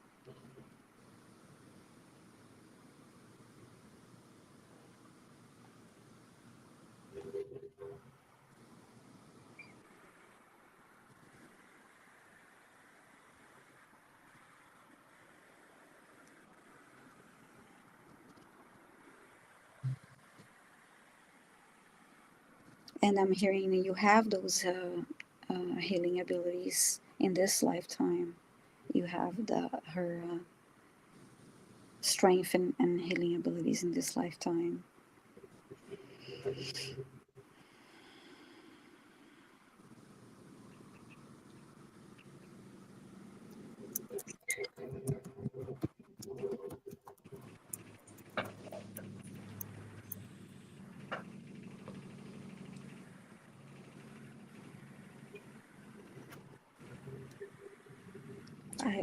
And I'm hearing you have those healing abilities in this lifetime. You have her strength and healing abilities in this lifetime.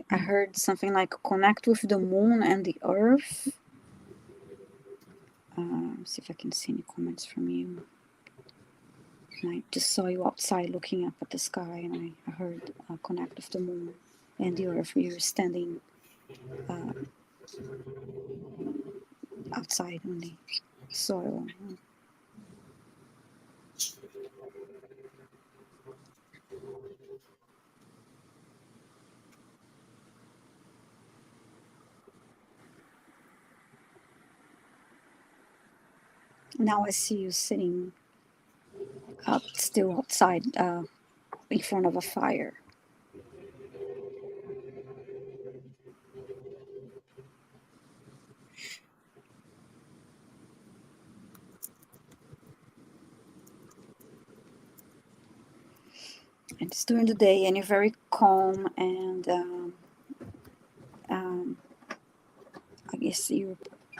I heard something like connect with the moon and the earth. See if I can see any comments from you. I just saw you outside looking up at the sky, and I heard connect with the moon and the earth. You're standing outside on the soil. Now I see you sitting up, still outside, in front of a fire. And it's during the day, and you're very calm, and I guess you're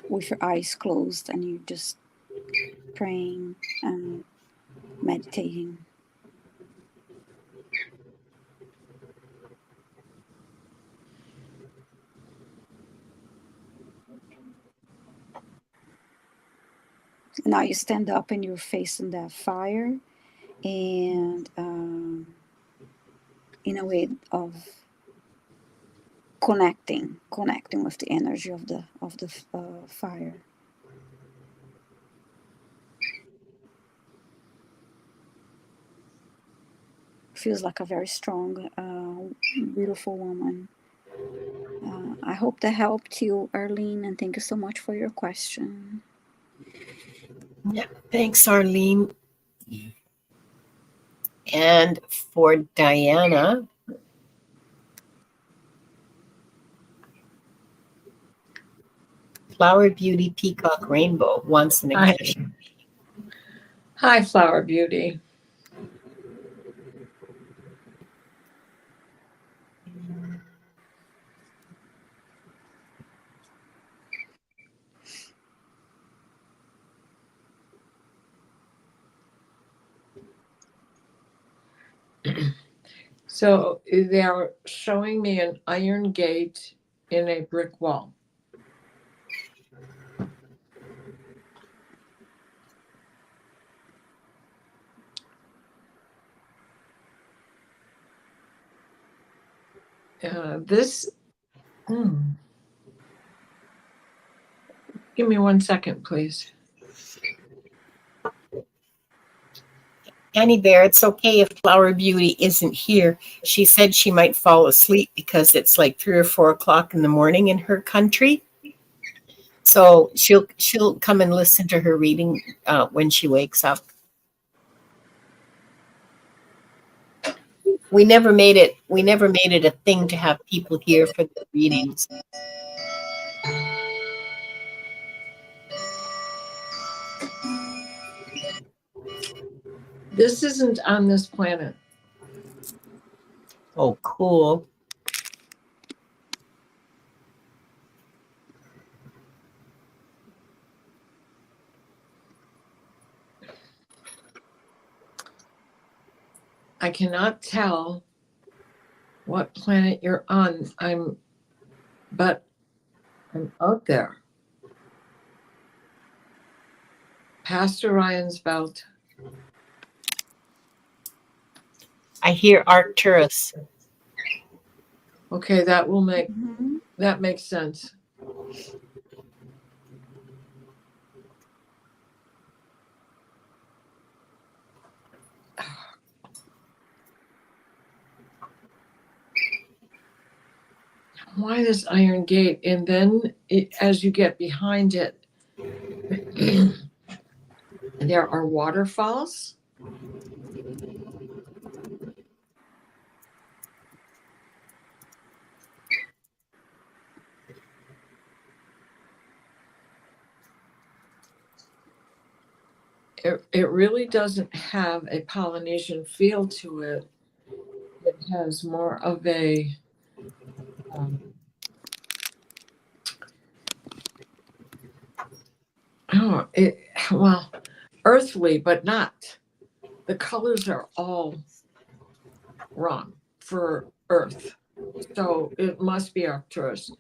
with your eyes closed, and you're just praying and meditating. Now you stand up and you're facing that fire, and in a way of connecting with the energy of the fire. Feels like a very strong, beautiful woman. I hope that helped you, Arlene, and thank you so much for your question. Yeah, thanks, Arlene. And for Diana, Flower Beauty Peacock Rainbow wants an Akashic. Hi, Flower Beauty. So they are showing me an iron gate in a brick wall. Give me 1 second, please. Annie Bear, it's okay if Flower Beauty isn't here. She said she might fall asleep because it's like 3 or 4 o'clock in the morning in her country. So she'll come and listen to her reading when she wakes up. We never made it a thing to have people here for the readings. This isn't on this planet. Oh, cool. I cannot tell what planet you're on. But I'm out there. Past Orion's belt. I hear Arcturus. Okay, that makes sense. Why this iron gate? And then as you get behind it, there are waterfalls. It really doesn't have a Polynesian feel to it. It has more of a well, earthly, but not. The colors are all wrong for Earth, so it must be Arcturus.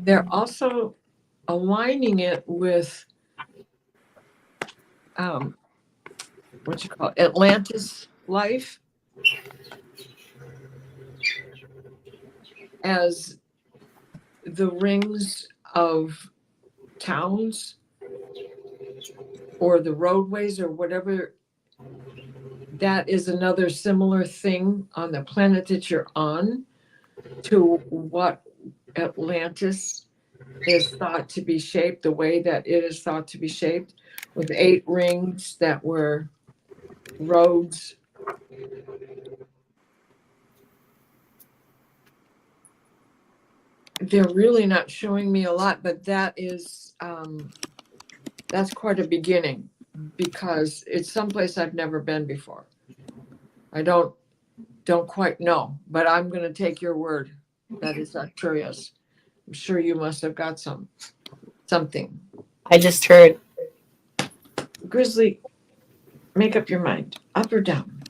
They're also aligning it with what you call Atlantis life as the rings of towns or the roadways or whatever. That is another similar thing on the planet that you're on to what Atlantis is thought to be shaped, the way that it is thought to be shaped, with 8 rings that were roads. They're really not showing me a lot, but that is that's quite a beginning, because it's someplace I've never been before. I don't quite know, but I'm going to take your word that it's not curious. I'm sure you must have got something. I just heard. Grizzly, make up your mind, up or down.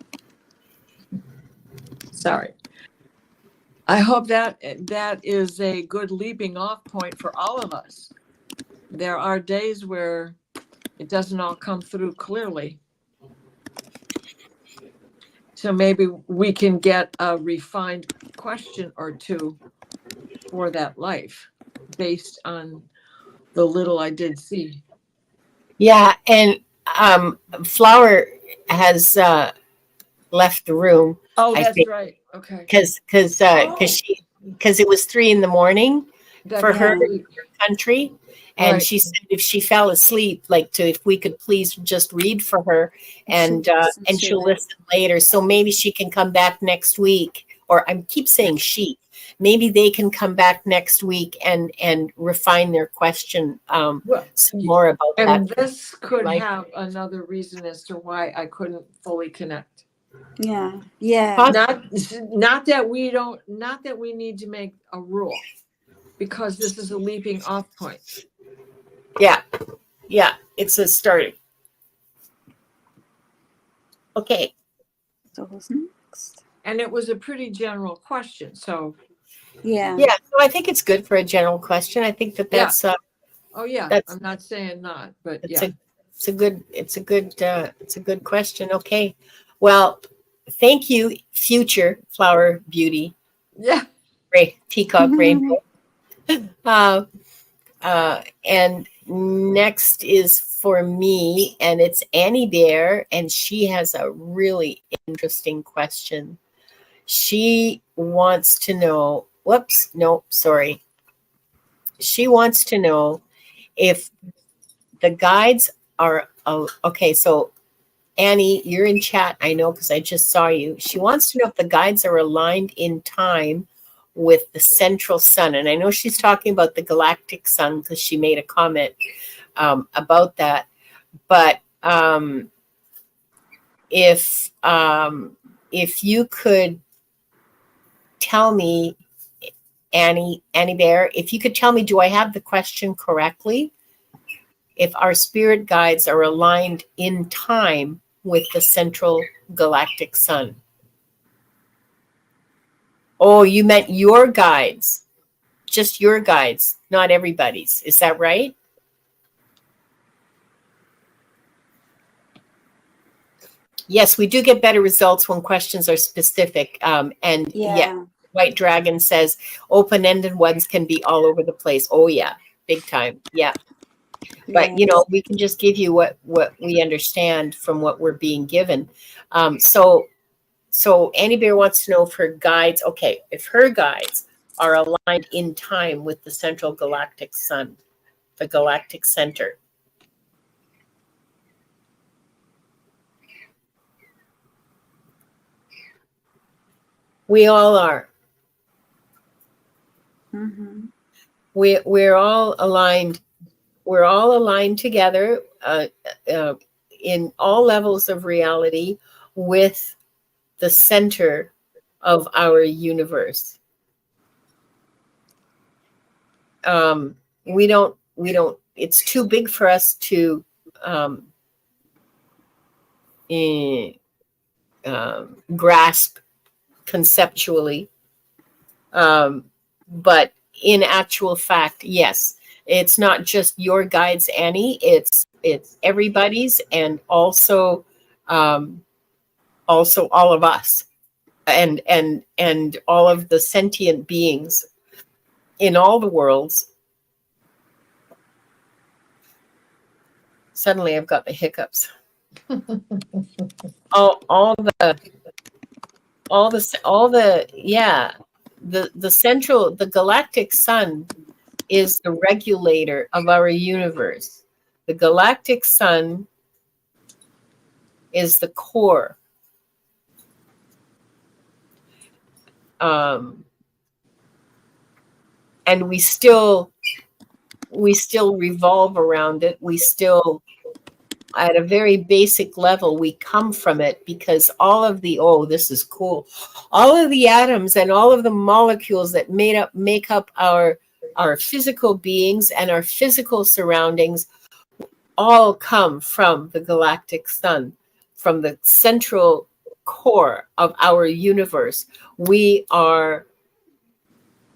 Sorry. I hope that is a good leaping off point for all of us. There are days where it doesn't all come through clearly. So maybe we can get a refined question or two for that life based on the little I did see. Yeah, and Flower has left the room. Oh, I that's think right. Okay. Because it was 3 a.m. for her country, and Right. she said if she fell asleep, if we could please just read for her, and she'll listen later. So maybe she can come back next week, or I keep saying she. Maybe they can come back next week and refine their question some more about that. And this could have another reason as to why I couldn't fully connect. Yeah. Not that we need to make a rule, because this is a leaping off point. Yeah, it's a starting. Okay. So who's next? And it was a pretty general question, so yeah. So I think it's good for a general question. I think that's oh yeah, I'm not saying not, but it's a good question. Okay, well, thank you, future Flower Beauty. Yeah. Peacock Rainbow. And next is for me, and it's Annie Bear, and she has a really interesting question. She wants to know, she wants to know if the guides are, okay, so Annie, you're in chat, I know, because I just saw you. She wants to know if the guides are aligned in time with the central sun. And I know she's talking about the galactic sun because she made a comment about that. But if you could tell me, Annie Bear, if you could tell me, do I have the question correctly? If our spirit guides are aligned in time with the central galactic sun. Oh, you meant your guides, just your guides, not everybody's. Is that right? Yes, we do get better results when questions are specific. And White Dragon says open-ended ones can be all over the place. Oh yeah, big time. Yeah. But we can just give you what we understand from what we're being given. So Annie Bear wants to know if her guides, if her guides are aligned in time with the central galactic sun, the galactic center. We all are. Mm-hmm. We're all aligned. We're all aligned together in all levels of reality with the center of our universe. We don't, it's too big for us to grasp conceptually. But in actual fact, yes, it's not just your guides, Annie, it's everybody's, and also all of us, and all of the sentient beings in all the worlds. Suddenly I've got the hiccups. all the yeah, the galactic sun is the regulator of our universe. The galactic sun is the core. And we still revolve around it. We still, at a very basic level, we come from it, because all of the, this is cool, all of the atoms and all of the molecules that make up our physical beings and our physical surroundings all come from the galactic sun, from the central core of our universe. We are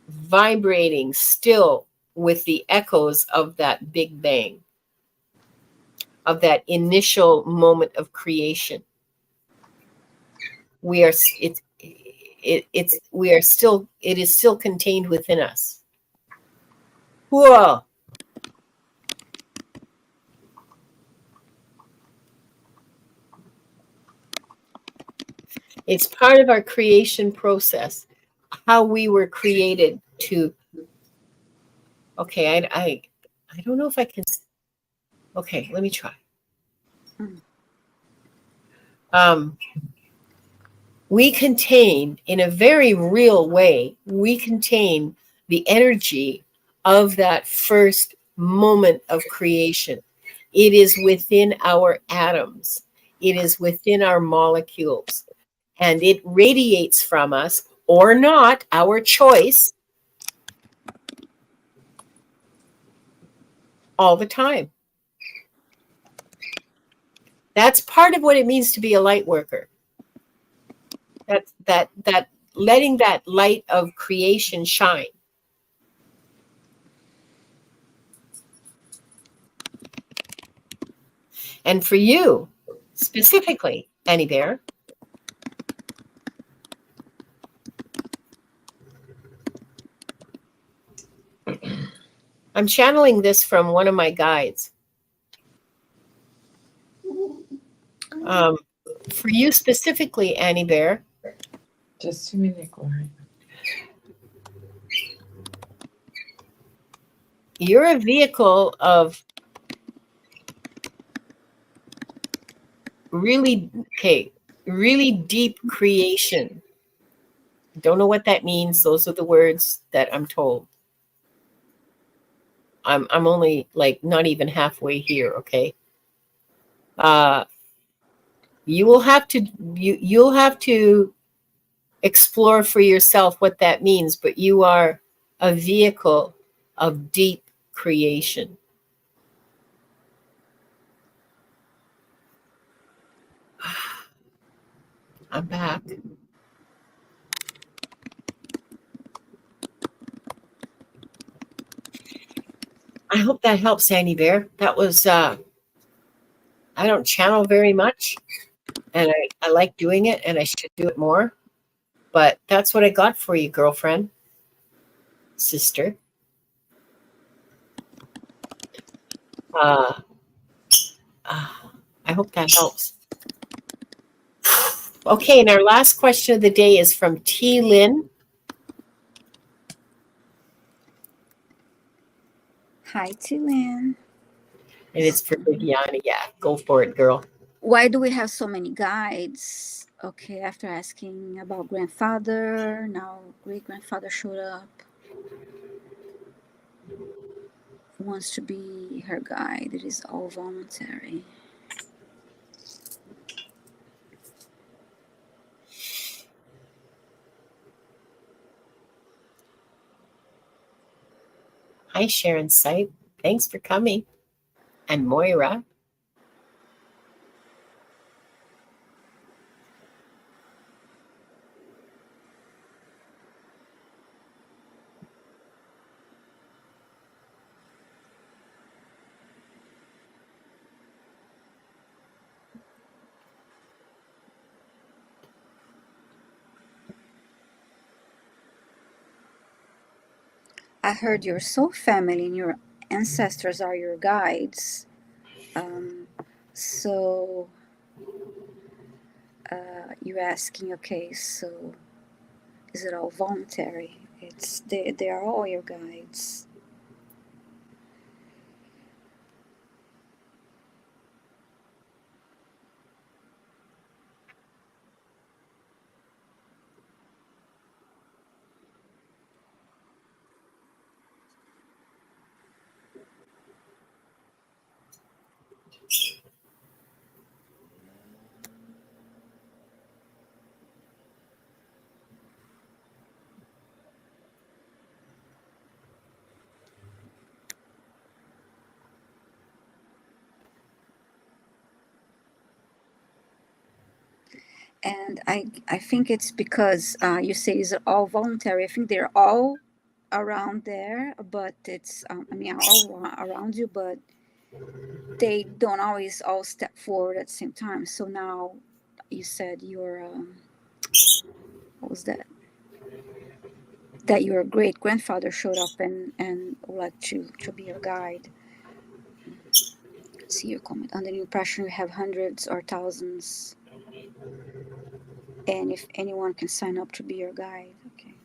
vibrating still with the echoes of that Big Bang, of that initial moment of creation. It is still contained within us. Whoa. It's part of our creation process, how we were created to. Okay, I don't know if I can. Okay, let me try. We contain, in a very real way, we contain the energy of that first moment of creation. It is within our atoms. It is within our molecules. And it radiates from us, or not, our choice, all the time. That's part of what it means to be a light worker. That letting that light of creation shine. And for you, specifically, Annie Bear, I'm channeling this from one of my guides. For you specifically, Annie Bear. Just a minute, Gloria. You're a vehicle of really deep creation. Don't know what that means. Those are the words that I'm told. I'm only like not even halfway here, okay? You'll have to explore for yourself what that means, but you are a vehicle of deep creation. I'm back. I hope that helps, Sandy Bear. That was, I don't channel very much, and I like doing it, and I should do it more. But that's what I got for you, girlfriend, sister. I hope that helps. Okay, and our last question of the day is from T. Lynn. Hi, T. Lynn. And it's for Viviane. Yeah, go for it, girl. why do we have so many guides? Okay, after asking about grandfather, now great-grandfather showed up. Wants to be her guide. It is all voluntary. Hi, Sharon Sipe. Thanks for coming. And Moira. I heard your soul family and your ancestors are your guides. So you're asking, okay, so is it all voluntary? They are all your guides. And I think it's because you say it's all voluntary. I think they're all around there, but it's I mean all around you, but they don't always all step forward at the same time. So now you said your what was that? That your great grandfather showed up and would like to be your guide. See your comment. Under the impression you have hundreds or thousands, and if anyone can sign up to be your guide. Okay.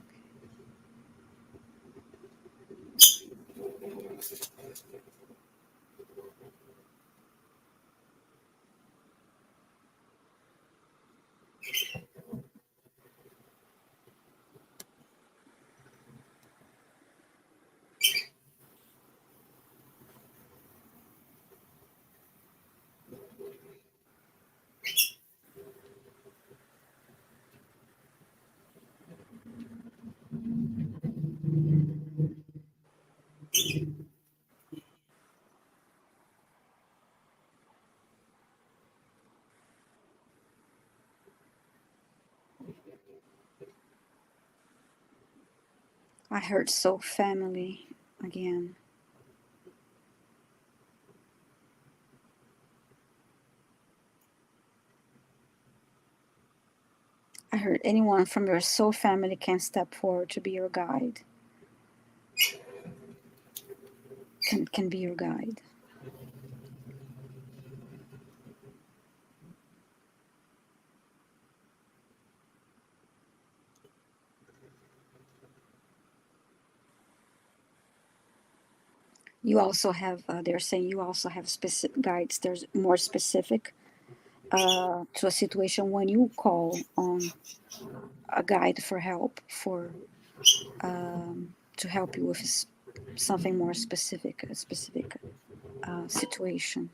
I heard soul family again. I heard anyone from your soul family can step forward to be your guide. Can be your guide. You also have, they're saying you also have specific guides. There's more specific to a situation when you call on a guide for help, to help you with something more specific, a specific situation.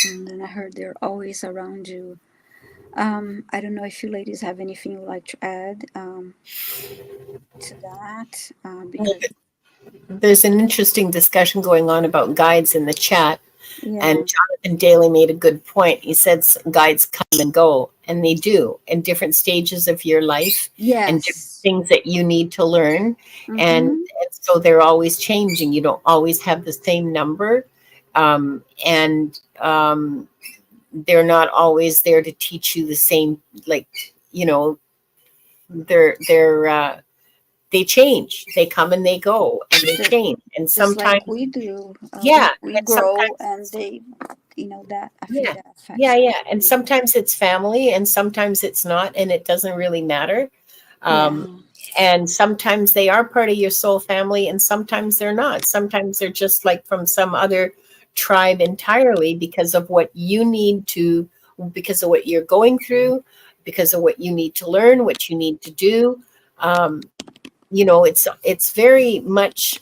And then I heard they're always around you. I don't know if you ladies have anything you'd like to add to that, because There's an interesting discussion going on about guides in the chat. yeah, And Jonathan Daly made a good point. He said guides come and go, and they do in different stages of your life and different yes, things that you need to learn. mm-hmm. And so they're always changing. You don't always have the same number. And they're not always there to teach you the same, like, you know, they're they change. They come and they go, and they change. And Just sometimes, like we do. yeah, We and grow, sometimes, and they, that I think yeah, that affects. yeah. And sometimes it's family, and sometimes it's not, and it doesn't really matter. Yeah. And sometimes they are part of your soul family, and sometimes they're not. Sometimes they're just like from some other tribe entirely, because of what you need to, because of what you're going through, because of what you need to learn, what you need to do. It's very much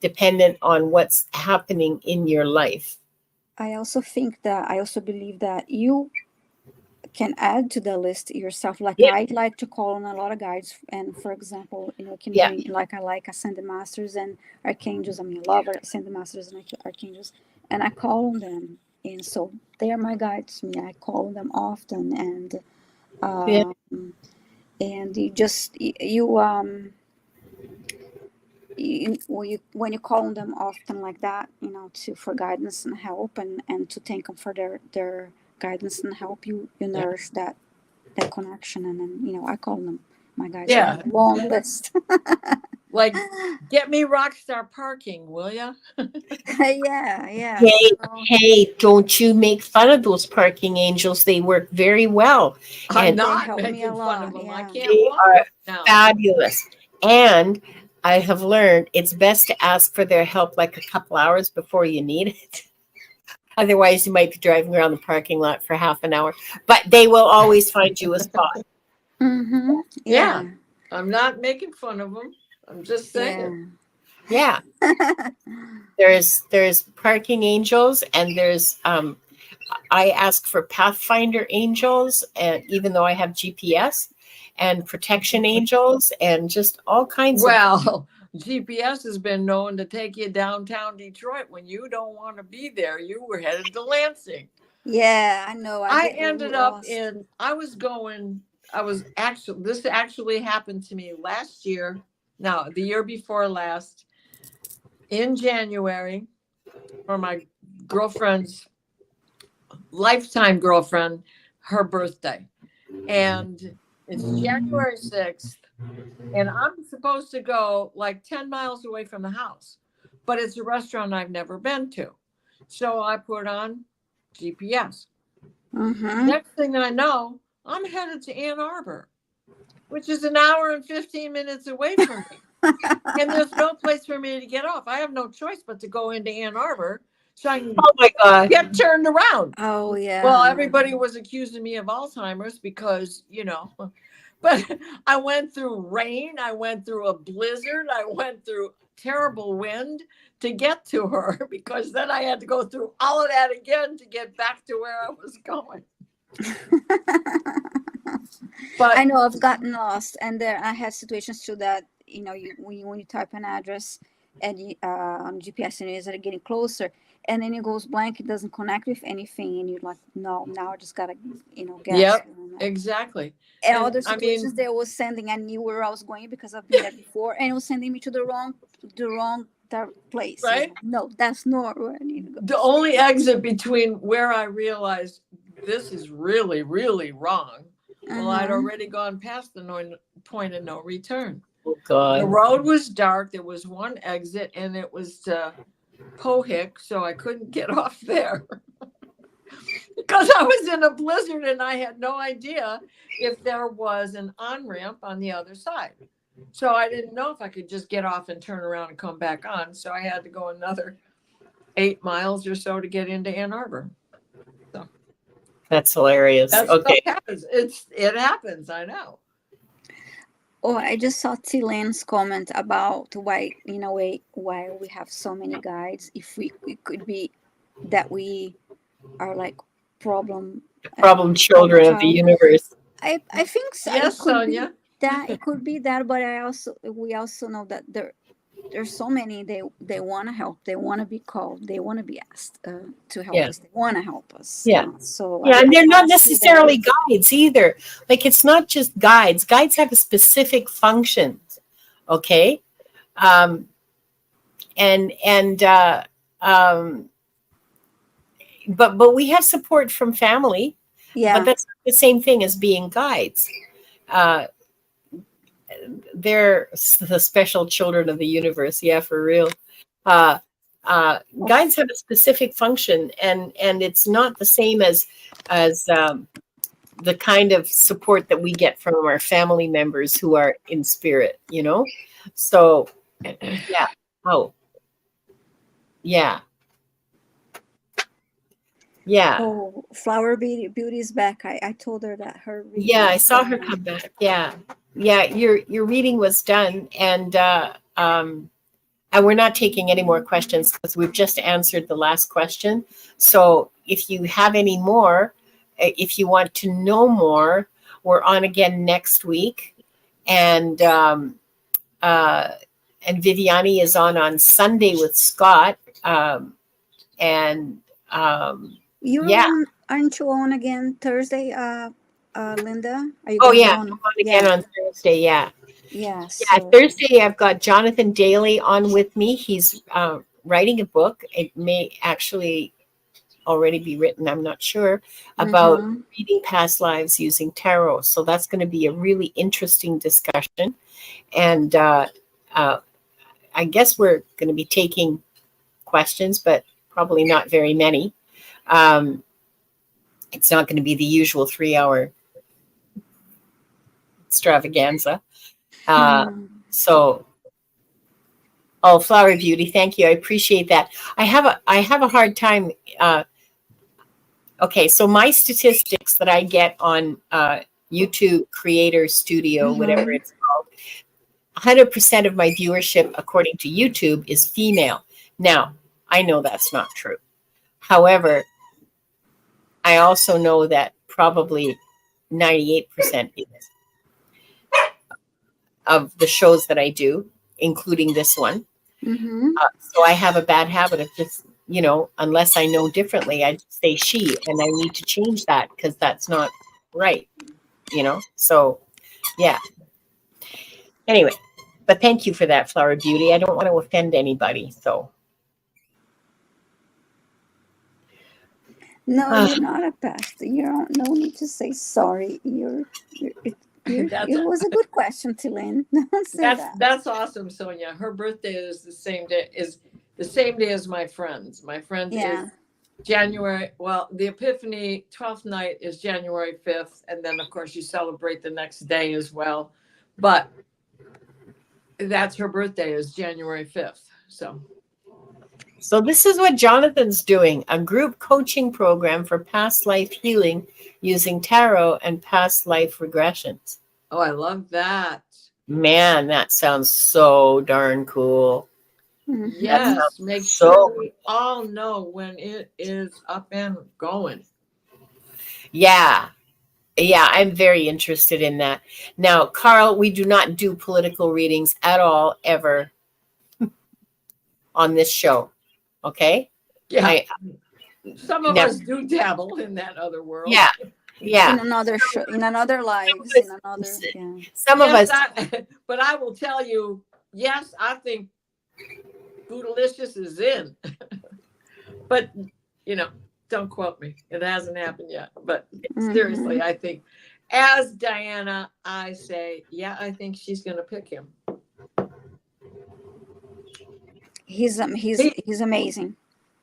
dependent on what's happening in your life. I also believe that you can add to the list yourself. Like Yeah. I'd like to call on a lot of guides, and for example, it can Yeah. be like I like Ascended Masters and Archangels. I mean, I love Ascended Masters and Archangels, and I call on them, and so they are my guides to me. I call on them often, and Yeah. and when you call on them often like that, for guidance and help, and to thank them for their guidance and help, you nourish that connection, and then I call them my guys. I Yeah. have a long list. Like, get me Rockstar Parking, will ya? Yeah. Hey, So, hey, don't you make fun of those parking angels. They work very well. I'm And they not help me a making fun of lot. them. I Yeah. can't they walk are right now. fabulous. And I have learned it's best to ask for their help like a couple hours before you need it. Otherwise, you might be driving around the parking lot for half an hour. But they will always find you a spot. Mm-hmm. Yeah. Yeah. I'm not making fun of them. I'm just saying. Yeah. There's parking angels, and there's I ask for Pathfinder angels, and even though I have GPS, and protection angels, and just all kinds of. Well, GPS has been known to take you downtown Detroit when you don't want to be there. You were headed to Lansing. Yeah, I know. I I get ended up lost. this actually happened to me last year. No, the year before last, in January, for my girlfriend's lifetime girlfriend, her birthday. And it's January 6th. And I'm supposed to go like 10 miles away from the house, but it's a restaurant I've never been to. So I put on GPS. Mm-hmm. Next thing I know, I'm headed to Ann Arbor, which is an hour and 15 minutes away from me. And there's no place for me to get off. I have no choice but to go into Ann Arbor so I can Oh my God. get turned around. Oh yeah. Well, everybody was accusing me of Alzheimer's because, but I went through rain. I went through a blizzard. I went through terrible wind to get to her, because then I had to go through all of that again to get back to where I was going. But I know I've gotten lost, and there I had situations too that when you type an address and on GPS and it's getting closer, and then it goes blank, it doesn't connect with anything, and you're like, no, now I just gotta guess. Yep, exactly. And And other I mean, situations they was sending, I knew where I was going because I've been there before, and it was sending me to the wrong place. right? No, that's not where I need to go. The only exit between where I realized this is really, really wrong. Well, I'd already gone past the point of no return. Oh God. The road was dark. There was one exit, and it was Pohick, so I couldn't get off there because I was in a blizzard and I had no idea if there was an on-ramp on the other side. So I didn't know if I could just get off and turn around and come back on. So I had to go another 8 miles or so to get into Ann Arbor. So That's hilarious. that Okay. stuff happens. It happens. I know. Oh, I just saw T. Lane's comment about why we have so many guides. If it could be that we are like problem Children of the child. universe. I think so. Yes, It could Sonia. be that. It could be that, but we also know that there's so many. They want to help. They want to be called. They want to be asked to help us. They want to help us. Yeah. So Yeah, and they're not I see necessarily that. guides either. Like, it's not just guides. Guides have a specific function. Okay. But we have support from family. Yeah. But that's the same thing as being guides. Uh, they're the special children of the universe. Yeah, for real. Uh, guides have a specific function, and it's not the same as the kind of support that we get from our family members who are in spirit. So yeah. Oh, yeah. Yeah. Oh, Flower Beauty is back. I told her that her reading Yeah, I was saw her done. come back. Yeah. Yeah, your reading was done, and we're not taking any more questions because we've just answered the last question. So if you have any more, if you want to know more, we're on again next week. And Viviane is on Sunday with Scott. And You're yeah. on, aren't you on again Thursday, Linda? Are you Oh gonna be yeah, on? I'm on again on Thursday. Yeah. Yeah. Yeah, So Thursday I've got Jonathan Daly on with me. He's writing a book. It may actually already be written, I'm not sure, about reading past lives using tarot. So that's going to be a really interesting discussion. And I guess we're going to be taking questions, but probably not very many. It's not going to be the usual 3-hour extravaganza. So, oh, Flower Beauty, thank you. I appreciate that. I have a hard time. Okay, so my statistics that I get on YouTube Creator Studio, whatever it's called, 100% of my viewership, according to YouTube, is female. Now, I know that's not true. However, I also know that probably 98% is of the shows that I do, including this one. So I have a bad habit of just, unless I know differently, I just say she, and I need to change that because that's not right, So, yeah. Anyway, but thank you for that, Flower Beauty. I don't want to offend anybody, so. no, you're not a pastor. You don't. No need to say sorry. It was a good question, Tillen. Don't say that. That's awesome, Sonia. Her birthday is the same day as my friend's. My friend is January. Well, the Epiphany 12th night is January 5th, and then of course you celebrate the next day as well. But that's her birthday is January 5th. So this is what Jonathan's doing, a group coaching program for past life healing using tarot and past life regressions. Oh, I love that. Man, that sounds so darn cool. Yes, make sure we all know when it is up and going. Yeah, I'm very interested in that. Now, Carl, we do not do political readings at all, ever on this show. Okay? Yeah. Some of us do dabble in that other world. Yeah. In another show, in another life, Some of us. But I will tell you, yes, I think Boodalicious is in. But, don't quote me. It hasn't happened yet. But seriously, I think, as Diana, I say, yeah, I think she's going to pick him. He's amazing.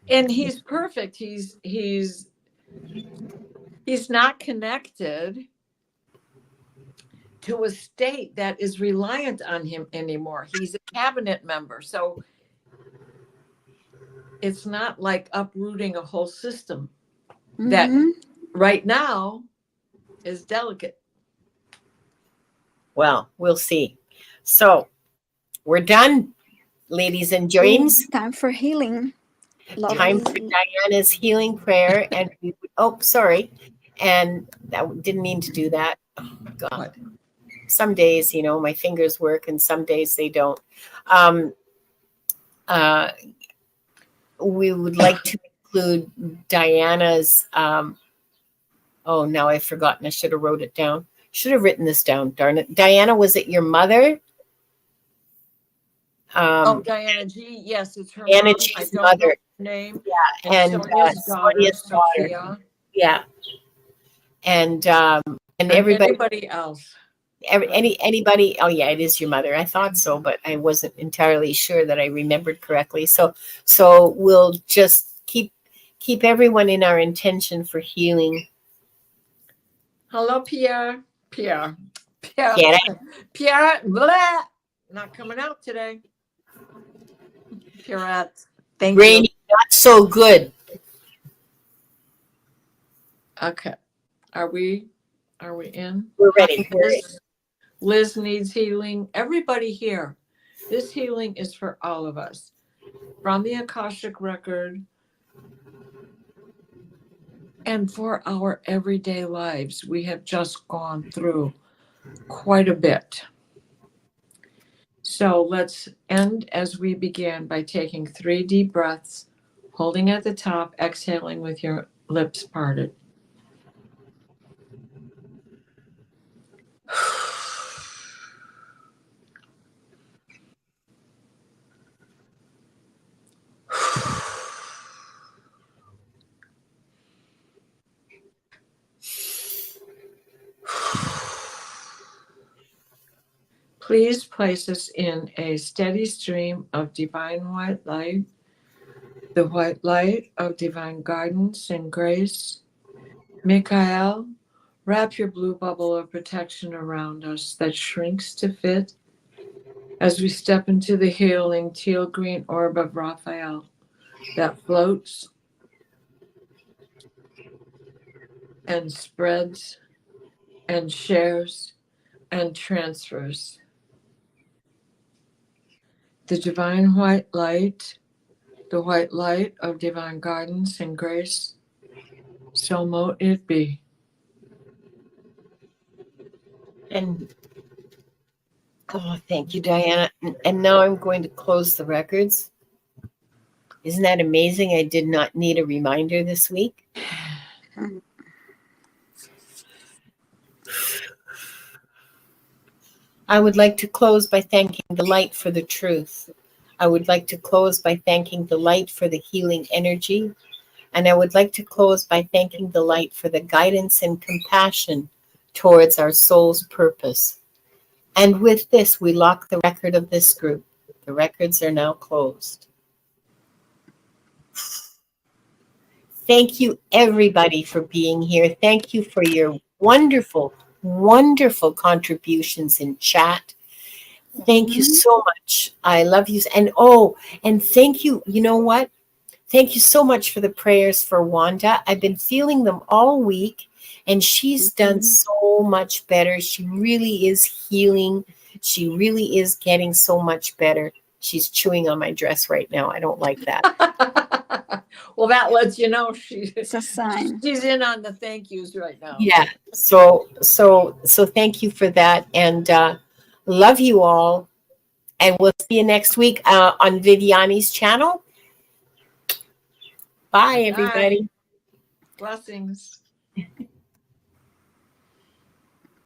And he's perfect. He's not connected to a state that is reliant on him anymore. He's a cabinet member. So it's not like uprooting a whole system that right now is delicate. Well, we'll see. So we're done, ladies and gents. Time for healing. Time for Diana's healing prayer. And and that didn't mean to do that. Oh my God. Some days, my fingers work and some days they don't. We would like to include Diana's, now I've forgotten. I should have wrote it down. Should have written this down, darn it. Diana, was it your mother? Diana G. Yes, it's her Diana mom. G's mother. Name. Yeah, and Sonia's daughter, Sonia's daughter. Yeah. and And everybody, anybody else. anybody. Oh yeah, it is your mother. I thought so, but I wasn't entirely sure that I remembered correctly. So we'll just keep everyone in our intention for healing. Hello, Pierre. Pierre. Blah. Not coming out today. Pierrette. Thank Brain, you. not so good. Okay. Are we in? We're ready. Liz needs healing. Everybody here. This healing is for all of us. From the Akashic Record and for our everyday lives. We have just gone through quite a bit. So let's end as we began by taking 3 deep breaths, holding at the top, exhaling with your lips parted. Please place us in a steady stream of divine white light, the white light of divine guidance and grace. Michael, wrap your blue bubble of protection around us that shrinks to fit as we step into the healing teal green orb of Raphael that floats and spreads and shares and transfers. The divine white light, the white light of divine guidance and grace, so mote it be. And thank you, Diana. And now I'm going to close the records. Isn't that amazing? I did not need a reminder this week. I would like to close by thanking the light for the truth. I would like to close by thanking the light for the healing energy. And I would like to close by thanking the light for the guidance and compassion towards our soul's purpose. And with this, we lock the record of this group. The records are now closed. Thank you, everybody, for being here. Thank you for your wonderful, wonderful contributions in chat. Thank you so much. I love you. And thank you. You know what? Thank you so much for the prayers for Wanda. I've been feeling them all week, and she's done so much better. She really is healing. She really is getting so much better. She's chewing on my dress right now. I don't like that. Well, that lets you know It's a sign. she's in on the thank yous right now. Yeah. So thank you for that, and love you all. And we'll see you next week on Viviane's channel. Bye, everybody. Blessings.